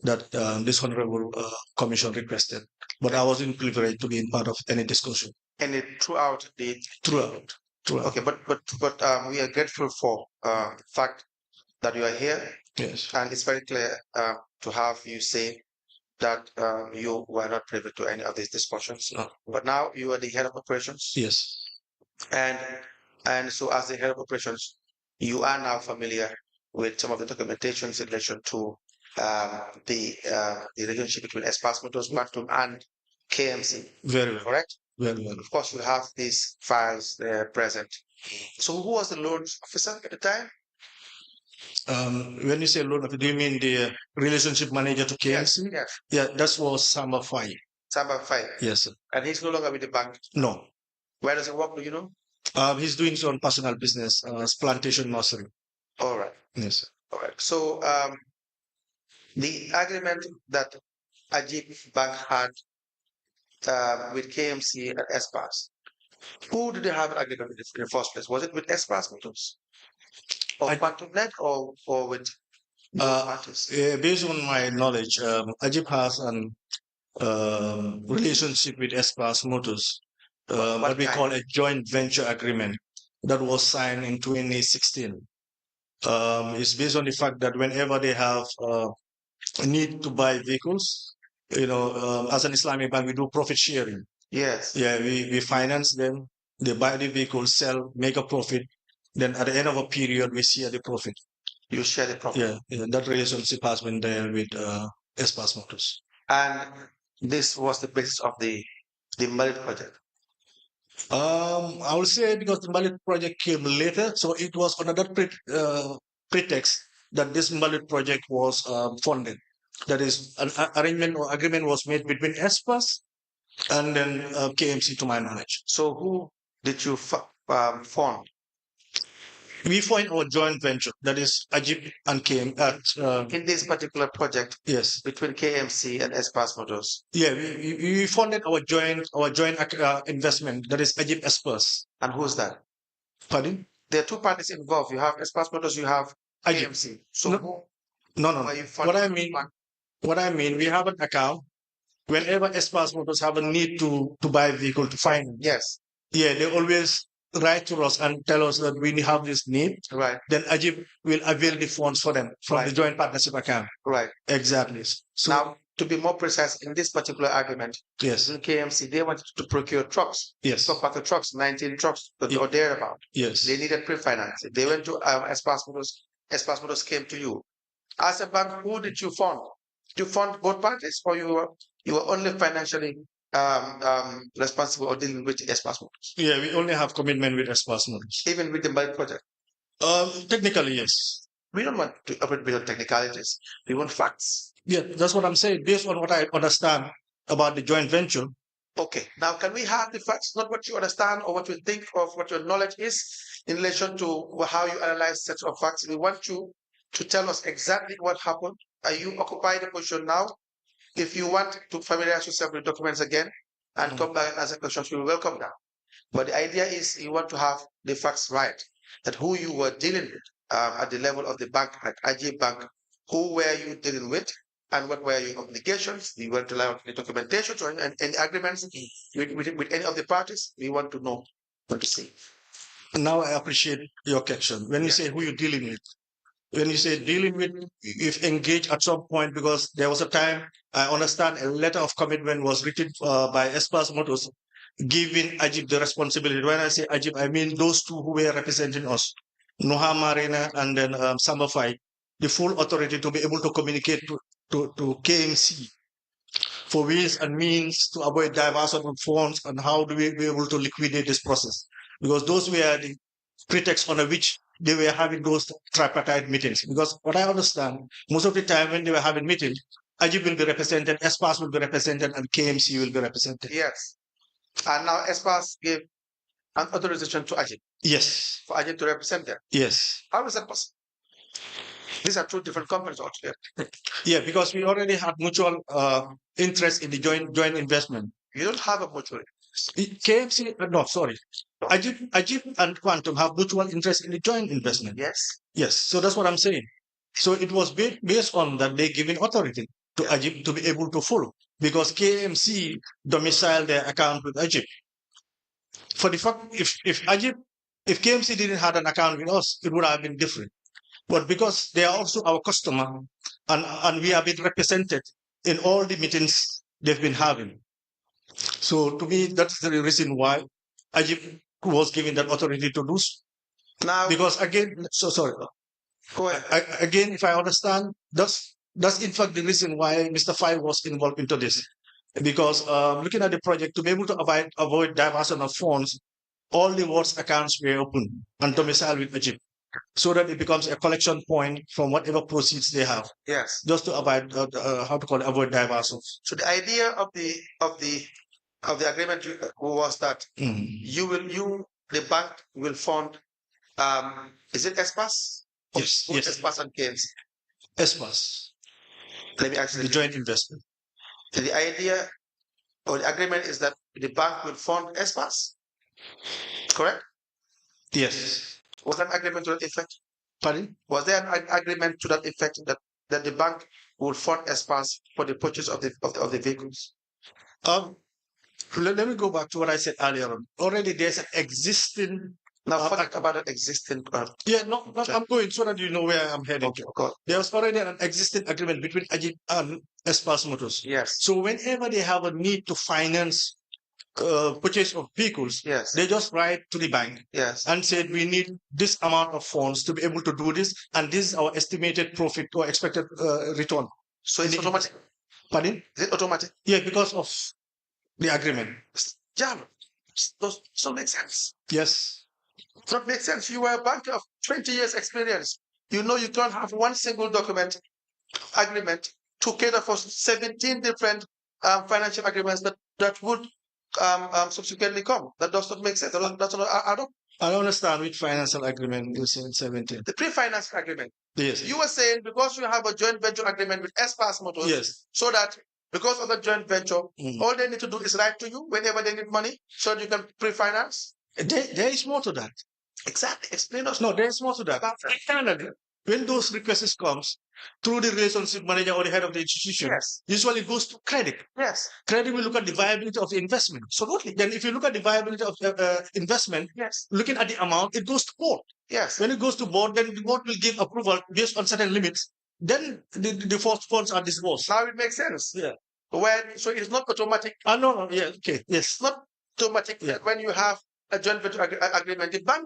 that this honorable commission requested. But I wasn't privileged to be in part of any discussion. And throughout. Okay, but we are grateful for the fact that you are here. Yes. And it's very clear to have you say that you were not privy to any of these discussions. No. But now you are the head of operations. Yes. And so as the head of operations, you are now familiar with some of the documentations in relation to the relationship between Espas Motors, Quantum, and KMC. Very well. Correct? Very well. Of course, you have these files there present. So who was the loans officer at the time? When you say loan officer, do you mean the relationship manager to KMC? Yes. Yeah, that was Samba Fai. Samba Fai. Yes, sir. And he's no longer with the bank? No. Where does he work, do you know? He's doing his own personal business, plantation nursery. All right. Yes, sir. All right. So the agreement that Ajib Bank had with KMC and Espas, who did they have an agreement with in the first place? Was it with Espas Motors? Or QuantumNet or with parties? Based on my knowledge, Ajib has an relationship with Espas Motors, what we call a joint venture agreement that was signed in 2016. It's based on the fact that whenever they have a need to buy vehicles, as an Islamic bank, we do profit sharing. Yes. Yeah, we finance them, they buy the vehicle, sell, make a profit. Then at the end of a period, we share the profit. You share the profit. Yeah, that relationship has been there with Espas Motors. And this was the basis of the Malit project. I would say because the Malit project came later, so it was another pretext that this Malit project was funded. That is, an arrangement or agreement was made between Espas and then KMC, to my knowledge. So who did you fund? We find our joint venture, that is Ajib and KM. In this particular project, yes, between KMC and Espas Motors. Yeah, we funded our joint investment, that is Ajib Espas. And who's that? Pardon? There are two parties involved. You have Espas Motors, you have Ajib. KMC. So no. What I mean, we have an account. Whenever Espas Motors have a need to buy a vehicle to finance. Yes. Yeah, they always write to us and tell us that we have this need. Right. Then Ajib will avail the funds for them from the joint partnership account. Right. Exactly. So now, to be more precise, in this particular argument, yes, in KMC, they wanted to procure trucks. Yes. So part the trucks, 19 trucks, or thereabout. Yes. They needed pre-financing. They went to Espas Motors. Espas Motors came to you. As a bank, who did you fund? Did you fund both parties, or you were only financially responsible or dealing with Espas Motors? Yeah, we only have commitment with Espas Motors. Even with the Malit project? Technically, yes. We don't want to operate with technicalities. We want facts. Yeah, that's what I'm saying. Based on what I understand about the joint venture. Okay. Now, can we have the facts, not what you understand or what you think of what your knowledge is in relation to how you analyze sets of facts? We want you to tell us exactly what happened. Are you occupying the position now? If you want to familiarize yourself with documents again and come back and answer questions, you're welcome now. But the idea is you want to have the facts right, that who you were dealing with at the level of the bank, like IG Bank, who were you dealing with, and what were your obligations? We want to rely on the documentation or any agreements with any of the parties. We want to know what to see. Now I appreciate your question. When you say who you're dealing with, when you say dealing with, if engaged at some point, because there was a time, I understand a letter of commitment was written by Espas Motors, giving Ajib the responsibility. When I say Ajib, I mean those two who were representing us, Noha Marina and then Samafai, the full authority to be able to communicate to KMC for ways and means to avoid diversion of funds and how do we be able to liquidate this process. Because those were the pretext on which they were having those tripartite meetings. Because what I understand, most of the time when they were having meetings, Ajib will be represented, Espas will be represented, and KMC will be represented. Yes. And now Espas gave an authorization to Ajib. Yes. For Ajib to represent them. Yes. How is that possible? These are two different companies altogether. Yeah, because we already had mutual interest in the joint investment. You don't have a mutual. KMC, no, sorry. Ajib and Quantum have mutual interest in the joint investment. Yes. Yes. So that's what I'm saying. So it was based on that they giving authority to Ajib to be able to follow, because KMC domiciled their account with Ajib. For the fact, if KMC didn't have an account with us, it would have been different. But because they are also our customer, and we have been represented in all the meetings they've been having. So to me, that's the reason why Ajib was given that authority to do so. Now, because again, so sorry. Go ahead. Again, if I understand, that's in fact the reason why Mr. Fai was involved into this. Because looking at the project, to be able to avoid diversion of funds, all the wards accounts were open and domiciled with Ajib, so that it becomes a collection point from whatever proceeds they have. Yes. Just to avoid avoid diversion. So the idea of the agreement was that the bank will fund. Is it Espas? Yes. Yes. Espas and KMC. Espas. Let me actually. The joint investment. So the idea or the agreement is that the bank will fund Espas. Correct? Yes. Was there an agreement to that effect? Pardon? Was there an agreement to that effect that the bank will fund Espas for the purchase of the vehicles? Let me go back to what I said earlier on. Already there's an existing. Now, forget about an existing. Yeah, no, I'm going so that you know where I'm heading. Okay, okay. There was already an existing agreement between Ajib and Espas Motors. Yes. So whenever they have a need to finance purchase of vehicles, Yes. they just write to the bank Yes. and said we need this amount of funds to be able to do this, and this is our estimated profit or expected return. So it's automatic. Pardon? Is it automatic? Yeah, because of the agreement. Yeah. Does not make sense. Yes. Does not make sense. You are a banker of 20 years experience. You know you can't have one single document agreement to cater for 17 different financial agreements that would subsequently come. That does not make sense. That does not add up. I don't understand which financial agreement you said 17. The pre-finance agreement. Yes. You were saying because you have a joint venture agreement with S-Pass Motors, Yes. so that because of the joint venture, Mhm. all they need to do is write to you whenever they need money, so that you can pre-finance. There is more to that. Exactly. Explain us. No, there is more to that. About that. Internally, when those requests comes through the relationship manager or the head of the institution, Yes. usually it goes to credit. Yes. Credit will look at the viability of the investment. Absolutely. Then if you look at the viability of investment, Yes. looking at the amount, it goes to board. Yes. When it goes to board, then the board will give approval based on certain limits. Then the first funds are disbursed. Now it makes sense. Yeah. So it's not automatic. No, yeah, okay, yes. It's not automatic Yeah. that when you have a joint venture agreement, the bank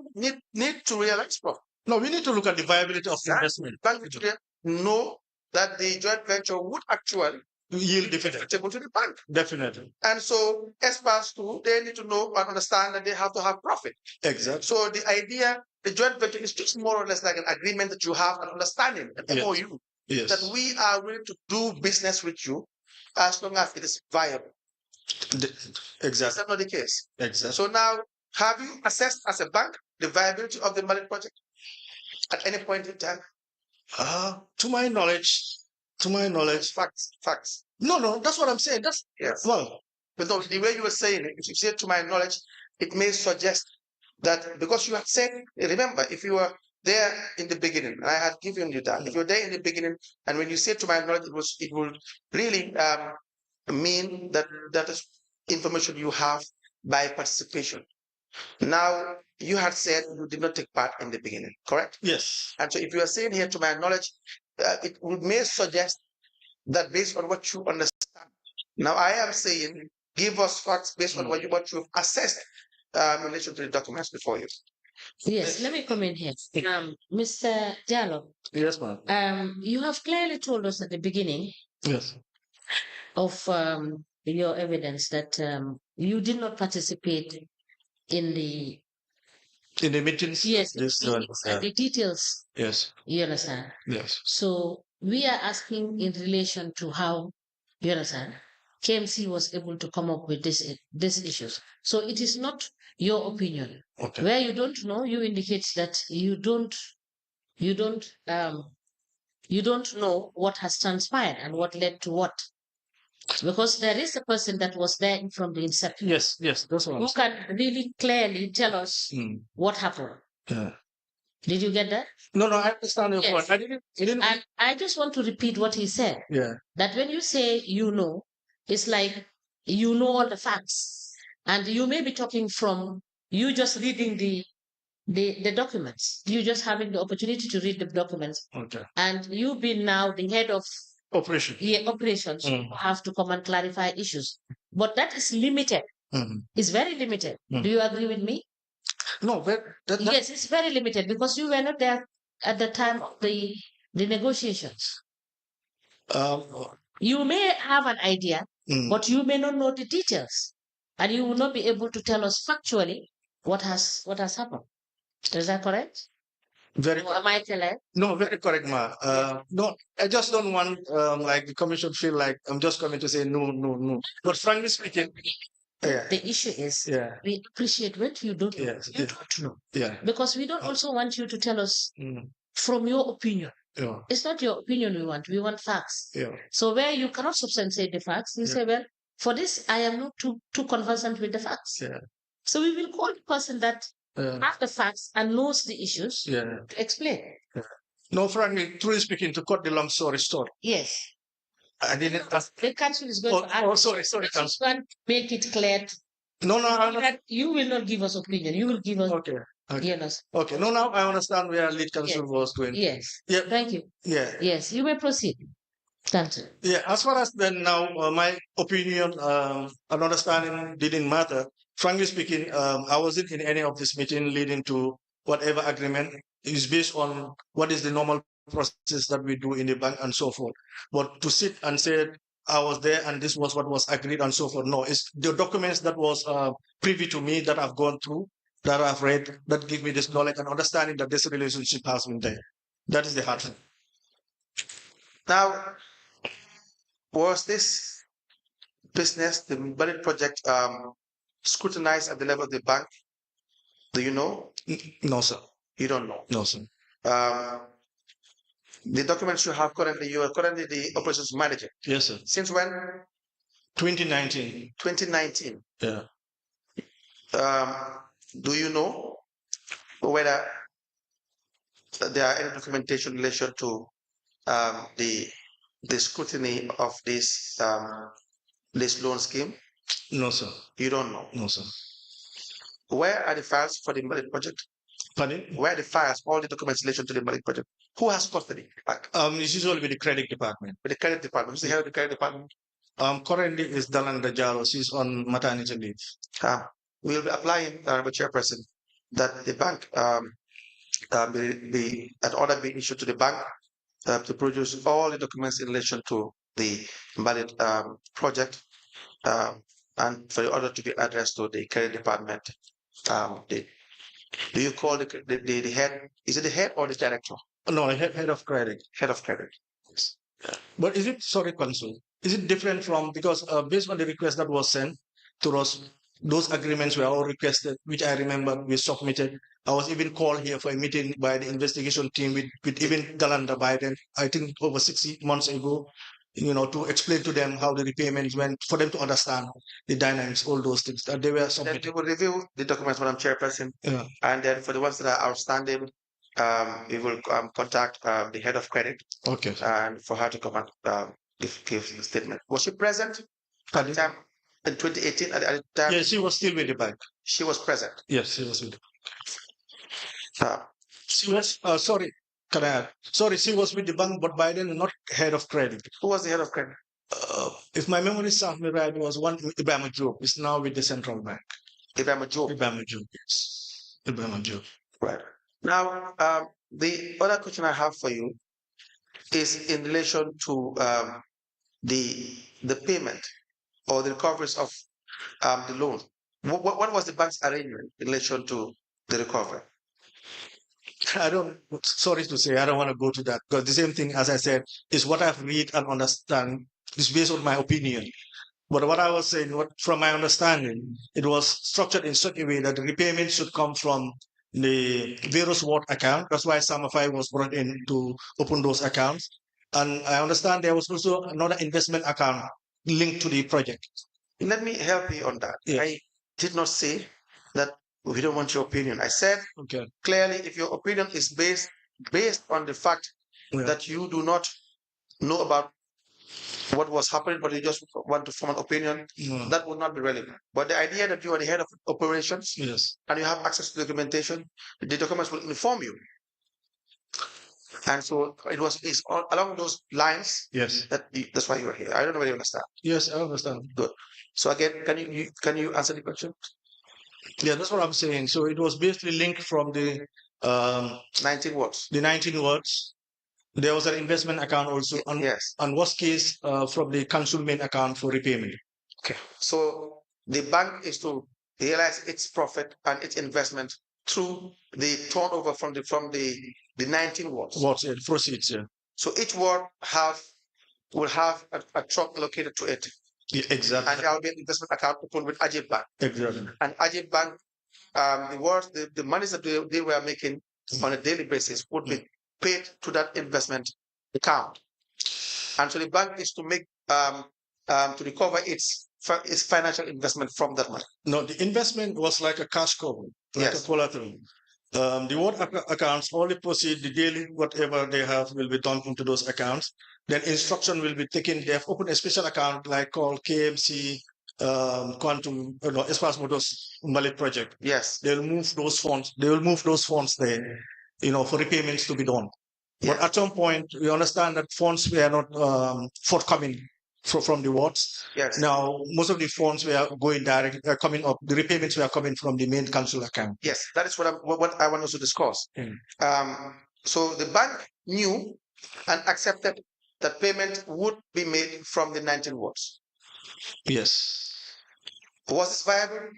need to realize, Prof. No, we need to look at the viability of Exactly. investment. Bank need to know that the joint venture would actually Yield be dividend. profitable to the bank. Definitely. And so S-Pass too, they need to know and understand that they have to have profit. Exactly. So the idea, the joint venture is just more or less like an agreement that you have, an understanding, an Yes. MOU, Yes. that we are willing to do business with you as long as it is viable. Is Exactly. that not the case? Exactly. So now, have you assessed as a bank the viability of the Mali project at any point in time? To my knowledge, Facts. no, that's what I'm saying. That's Yes. well, But no, the way you were saying it, if you say to my knowledge, it may suggest that because you had said, remember, if you were there in the beginning, and I had given you that, if you were there in the beginning, and when you say to my knowledge, it would really mean that that is information you have by participation. Now, you had said you did not take part in the beginning, correct? yes. And so if you are saying here to my knowledge, it may suggest that based on what you understand. Now, I am saying, give us facts based on what you've assessed in relation to the documents before you. Yes, let me come in here. Mr. Jallow, Yes, ma'am. you have clearly told us at the beginning Yes. of your evidence that you did not participate in the In the meetings. yes, Yes. and the details. Yes. You understand? Yes. So we are asking in relation to how you understand KMC was able to come up with these issues. So it is not your opinion. Okay. Where you don't know, you indicate that you don't know what has transpired and what led to what. Because there is a person that was there from the inception Yes. Yes. That's what I'm who saying. can really clearly tell us what happened. Yeah. Did you get that? No, I understand your Yes. point. I didn't. And I just want to repeat what he said. Yeah. That when you say you know, it's like you know all the facts. And you may be talking from you just reading the documents. You just having the opportunity to read the documents. Okay. And you being now the head of Operation. operations, you have to come and clarify issues. But that is limited. It's very limited. Do you agree with me? No, but Yes, it's very limited because you were not there at the time of the negotiations. You may have an idea, but you may not know the details, and you will not be able to tell us factually what has happened. Is that correct? very Or am I correct? no, very correct, ma. No, I just don't want like the commission feel like I'm just coming to say no. But frankly speaking, yeah, The issue is yeah, we appreciate what you don't know. yes, You don't know. yeah, Because we don't also want you to tell us mm, from your opinion. yeah, It's not your opinion we want facts. yeah, So where you cannot substantiate the facts, you say, well, for this, I am not too conversant with the facts. yeah, So we will call the person that has the facts and knows the issues yeah. to explain. No, frankly, truly speaking, to cut the long story short, Yes. I didn't ask. The council is going to ask. Sorry, You council. can't make it clear. No, I'm not. That you will not give us opinion. You will give us. Okay, Yes. okay. No, now I understand where lead counsel was going. Yes. Yeah, Thank you. yeah. Yes, you may proceed. That's it. Yeah, as far as then now, my opinion and understanding didn't matter. Frankly speaking, I wasn't in any of this meeting leading to whatever agreement is based on what is the normal process that we do in the bank and so forth. But to sit and say I was there and this was what was agreed and so forth, no, it's the documents that was privy to me that I've gone through, that I've read, that give me this knowledge and understanding that this relationship has been there. That is the hard thing. Now, was this business, the budget project, scrutinized at the level of the bank? Do you know? No, sir. You don't know. No, sir. The documents you have currently, you are currently the operations manager. Yes, sir. Since when? 2019. 2019. Yeah. Do you know whether there are any documentation in relation to the scrutiny of this loan scheme? No, sir. You don't know. No, sir. Where are the files for the Malik project? Pardon? Where are the files, all the documents in relation to the Malik project? Who has custody? It's usually with the credit department. With the credit department. Who's the head of the credit department? Currently is Dalanda Jallow. She's on maternity leave. We'll be applying, Honorable Chairperson, that the bank an order be issued to the bank to produce all the documents in relation to the Malik project, and for the order to be addressed to the credit department. Do you call the head? Is it the head or the director? No, head of credit. Head of credit. But is it, sorry, Consul, is it different from, because based on the request that was sent to us, those agreements were all requested, which I remember we submitted. I was even called here for a meeting by the investigation team with even Galanda by then, I think over 60 months ago, to explain to them how the repayments went, for them to understand the dynamics, all those things that they were submitted. Then we will review the documents, Madam Chairperson. Yeah. And then for the ones that are outstanding, we will contact the head of credit. Okay. And for her to come and give the statement. Was she present at the time in 2018? At the time? Yeah, she was still with the bank. She was present. Yes, she was with the bank. She was, sorry, can I add? Sorry, she was with the bank, but by then not head of credit. Who was the head of credit? If my memory serves me right, it was one Ibrahim Job. It's now with the central bank. Ibrahim Job? Ibrahim Job, yes. Ibrahim Job. Right. Now, the other question I have for you is in relation to the payment or the recoveries of the loan. What was the bank's arrangement in relation to the recovery? Sorry to say, I don't want to go to that, because the same thing, as I said, is what I've read and understand. It's based on my opinion. But what I was saying, from my understanding, it was structured in such a way that the repayment should come from the various ward account. That's why Samafai was brought in to open those accounts. And I understand there was also another investment account linked to the project. Let me help you on that. Yes. I did not say that we don't want your opinion. I said clearly, if your opinion is based on the fact that you do not know about what was happening, but you just want to form an opinion, that would not be relevant. But the idea that you are the head of operations, and you have access to documentation, the documents will inform you. And so it's along those lines. Yes. That's why you are here. I don't know whether you understand. Yes, I understand. Good. So again, can you answer the question? Yeah, that's what I'm saying. So it was basically linked from the 19 words. The 19 words. There was an investment account also. And worst case, from the council main account for repayment. Okay. So the bank is to realize its profit and its investment through the turnover from the 19 wards. Wards, yeah, proceeds, yeah. So each ward will have a truck allocated to it. Yeah, exactly. And there will be an investment account open with Ajib Bank. Exactly. And Ajib Bank, the monies that they were making on a daily basis would be paid to that investment account. And so the bank is to make to recover its financial investment from that money. No, the investment was like a cash cover, like a collateral. The ward accounts, all the proceeds, the daily whatever they have will be dumped into those accounts. Then instruction will be taken. They have opened a special account like called KMC Quantum Espas Motors Malik project. Yes. They'll move those funds. They will move those funds there, for repayments to be done. But at some point, we understand that funds were not forthcoming from the wards. Yes. Now, most of the funds were going direct, coming up. The repayments were coming from the main council account. Yes, that is what I want us to discuss. So the bank knew and accepted that payment would be made from the 19 wards. Yes. Was this viable?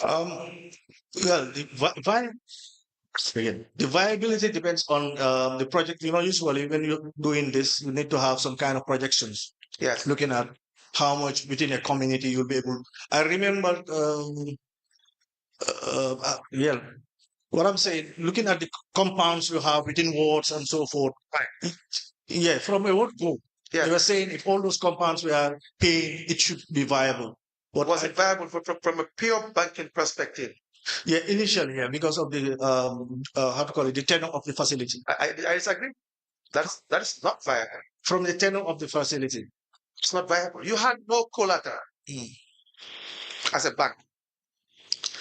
Well, the viability depends on the project. Usually when you're doing this, you need to have some kind of projections. Yes. Looking at how much within a community you'll be able. I remember, what I'm saying, looking at the compounds you have within wards and so forth. Right. From a word go. Yeah. They were saying if all those compounds were paying, it should be viable. But was it viable from a pure banking perspective? Yeah, initially, because of the how to call it, the tenure of the facility. I disagree. That is not viable. From the tenure of the facility, it's not viable. You had no collateral as a bank.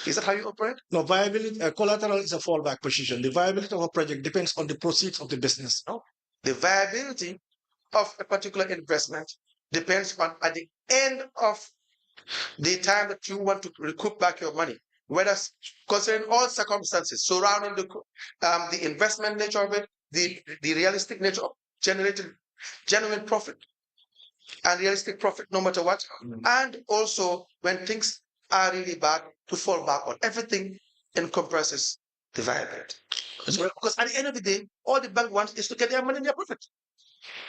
Is that how you operate? No, viability. Collateral is a fallback position. The viability of a project depends on the proceeds of the business. No, the viability of a particular investment depends on at the end of the time that you want to recoup back your money, whether considering all circumstances surrounding the investment nature of it, the realistic nature of generating genuine profit and realistic profit no matter what, and also when things are really bad to fall back on. Everything encompasses the viability. Because at the end of the day, all the bank wants is to get their money and their profit.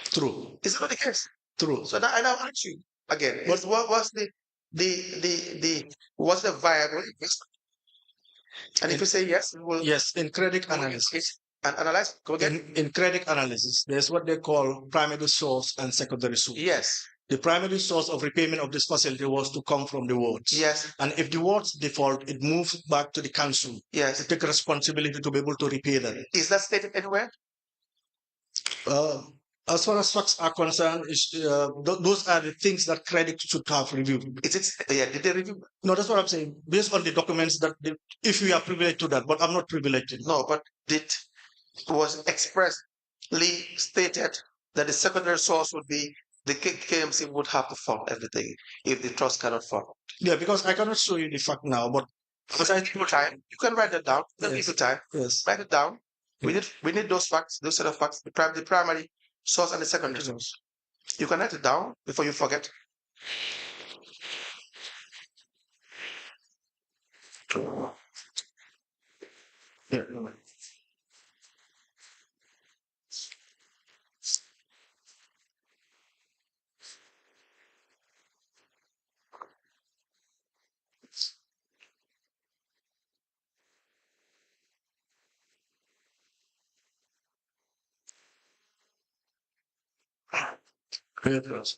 True. Is that not the case? True. So now I now ask you again, what was was the viable investment? And if you say yes, we will. Yes, in credit analysis. And analyze. Go again. In credit analysis, there's what they call primary source and secondary source. Yes. The primary source of repayment of this facility was to come from the wards. Yes. And if the wards default, it moves back to the council. Yes. To take responsibility to be able to repay them. Is that stated anywhere? As far as facts are concerned, those are the things that credit should have reviewed. Is it? Yeah. Did they review? No, that's what I'm saying. Based on the documents that, if we are privileged to that, but I'm not privileged. No, but was expressly stated that the secondary source would be the KMC would have to fund everything if the trust cannot fund. Yeah, because I cannot show you the fact now, but I need more time. You can write that down. Don't Yes. need time. Yes. Write it down. We need those facts, those set of facts, the primary source and the secondary source. You can write it down before you forget. Yeah.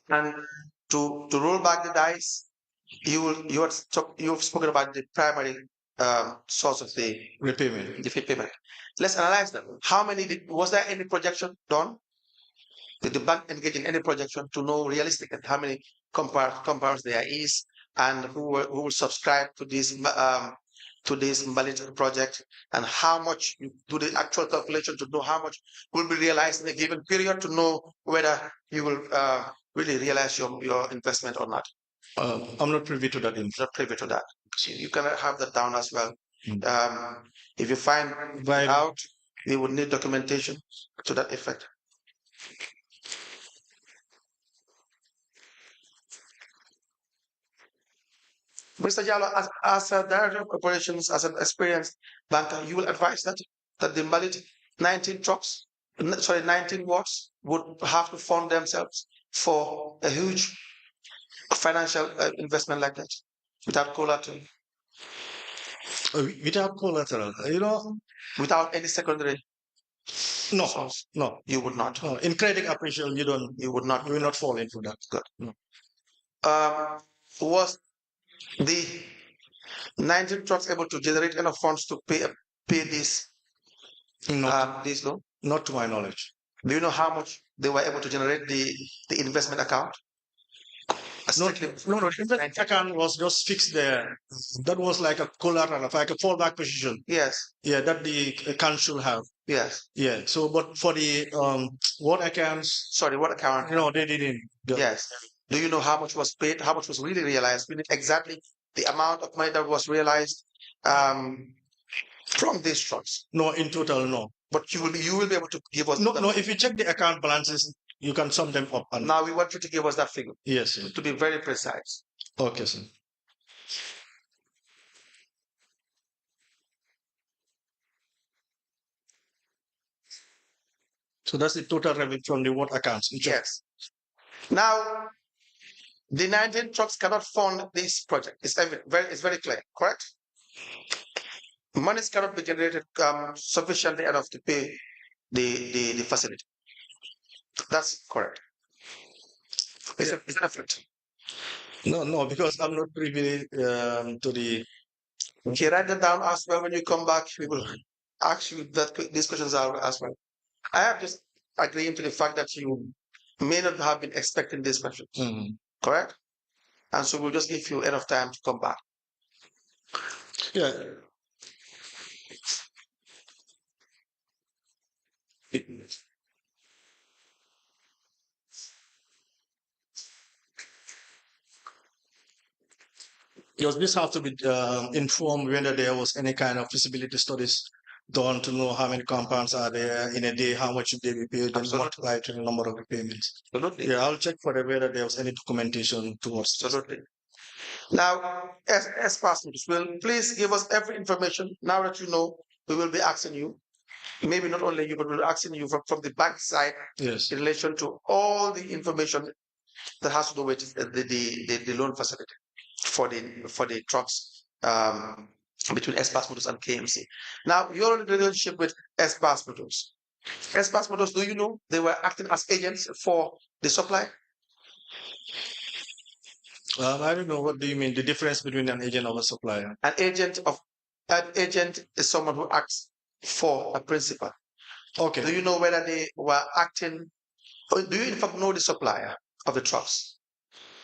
And to roll back the dice, you've spoken about the primary source of the repayment. the payment. Let's analyze them. How many was there any projection done? Did the bank engage in any projection to know realistically how many compounds there is and who will subscribe to this mandatory project, and how much you do the actual calculation to know how much will be realized in a given period to know whether you will really realize your investment or not. I'm not privy to that. Not privy to that. So you can have that down as well. If you find out, we would need documentation to that effect. Mr. Jallow, as a director of operations, as an experienced banker, you will advise that the valid 19 trucks, 19 wards would have to fund themselves for a huge financial investment like that without collateral. Without collateral, without any secondary. No, source. No, you would not. No, in credit appraisal, you would not. You will not fall into that. Good. No. Was the 19 trucks able to generate enough funds to pay this loan? Not to my knowledge. Do you know how much they were able to generate the investment account? No, the account was just fixed there. That was like a collateral, like a fallback position. Yes. Yeah, that the account should have. Yes. Yeah. So, but for the what accounts? Sorry, what account? No, they didn't. Yes. Do you know how much was paid? How much was really realized? We need exactly the amount of money that was realized from these trucks. No, in total, no. But you will be able to give us. No. If you check the account balances, you can sum them up. And now we want you to give us that figure. Yes, sir. To be very precise. Okay, sir. So that's the total revenue from the what accounts? Yes. Now, the 19 trucks cannot fund this project. It's very clear, correct? Monies cannot be generated sufficiently enough to pay the facility. That's correct. Is it a fact? No, because I'm not privy to the. Okay, write that down as well. When you come back, we will ask you these questions are as well. I have just agreeing to the fact that you may not have been expecting these questions, correct? And so we'll just give you enough time to come back. Yeah. Does this have to be informed whether there was any kind of feasibility studies done to know how many compounds are there in a day, how much should they be paid, and multiply to the number of repayments? Absolutely. Yeah, I'll check for whether there was any documentation towards. Absolutely. Now, as passengers, will please give us every information. Now that you know, we will be asking you, maybe not only you, but we'll be asking you from the bank side, yes, in relation to all the information that has to do with the loan facility for the trucks between S-Pass Motors and KMC. Now, your relationship with S-Pass Motors. S-Pass Motors, do you know they were acting as agents for the supply? I don't know. What do you mean? The difference between an agent and a supplier? An agent is someone who acts for a principal. Okay. Do you know whether they were acting, or do you in fact know the supplier of the trucks?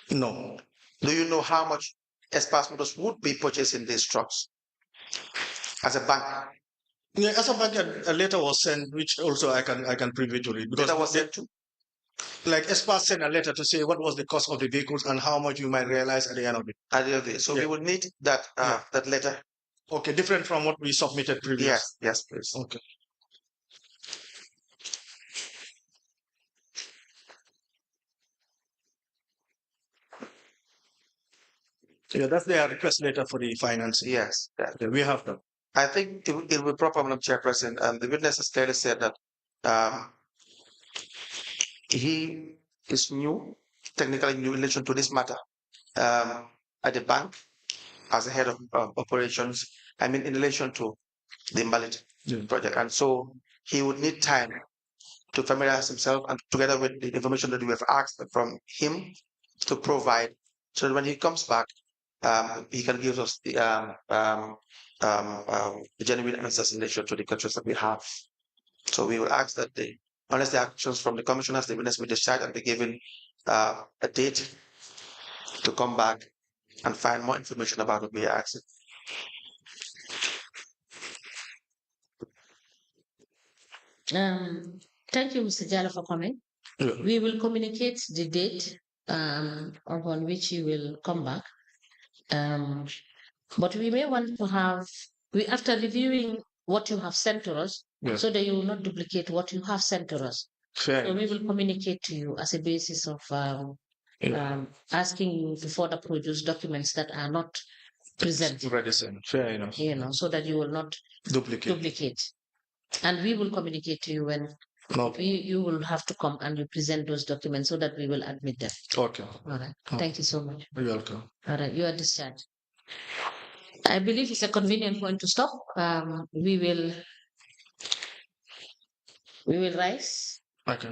No. Do you know how much S-Pass Motors would be purchasing these trucks as a bank? Yeah, as a bank, a letter was sent, which also I can preview to read, because letter was sent to. Like S-Pass sent a letter to say what was the cost of the vehicles and how much you might realize at the end of it. At the end of it. So we will need that that letter. Okay, different from what we submitted previously. Yes, please. Okay. Yeah, that's their request letter for the financing. Yes. Yeah, we have that. I think it will be proper, Madam Chairperson. The witness has clearly said that he is new, technically new in relation to this matter at the bank as the head of operations. I mean, in relation to the Mbalit project. And so he would need time to familiarize himself, and together with the information that we have asked from him to provide, so that when he comes back, he can give us the genuine answers in relation to the questions that we have. So we will ask that unless the actions from the commissioners, the witness will decide and be given a date to come back and find more information about what we are asking. Thank you, Mr. Jallow, for coming. Yeah. We will communicate the date upon which you will come back. But we may want to have, after reviewing what you have sent to us, so that you will not duplicate what you have sent to us. Fair. So we will communicate to you as a basis of asking you to further produce documents that are not present. Fair enough. So that you will not duplicate. And we will communicate to you when you will have to come and you present those documents so that we will admit them. Okay. All right. Thank you so much. You're welcome. All right. You are discharged. I believe it's a convenient point to stop. We will rise. Okay.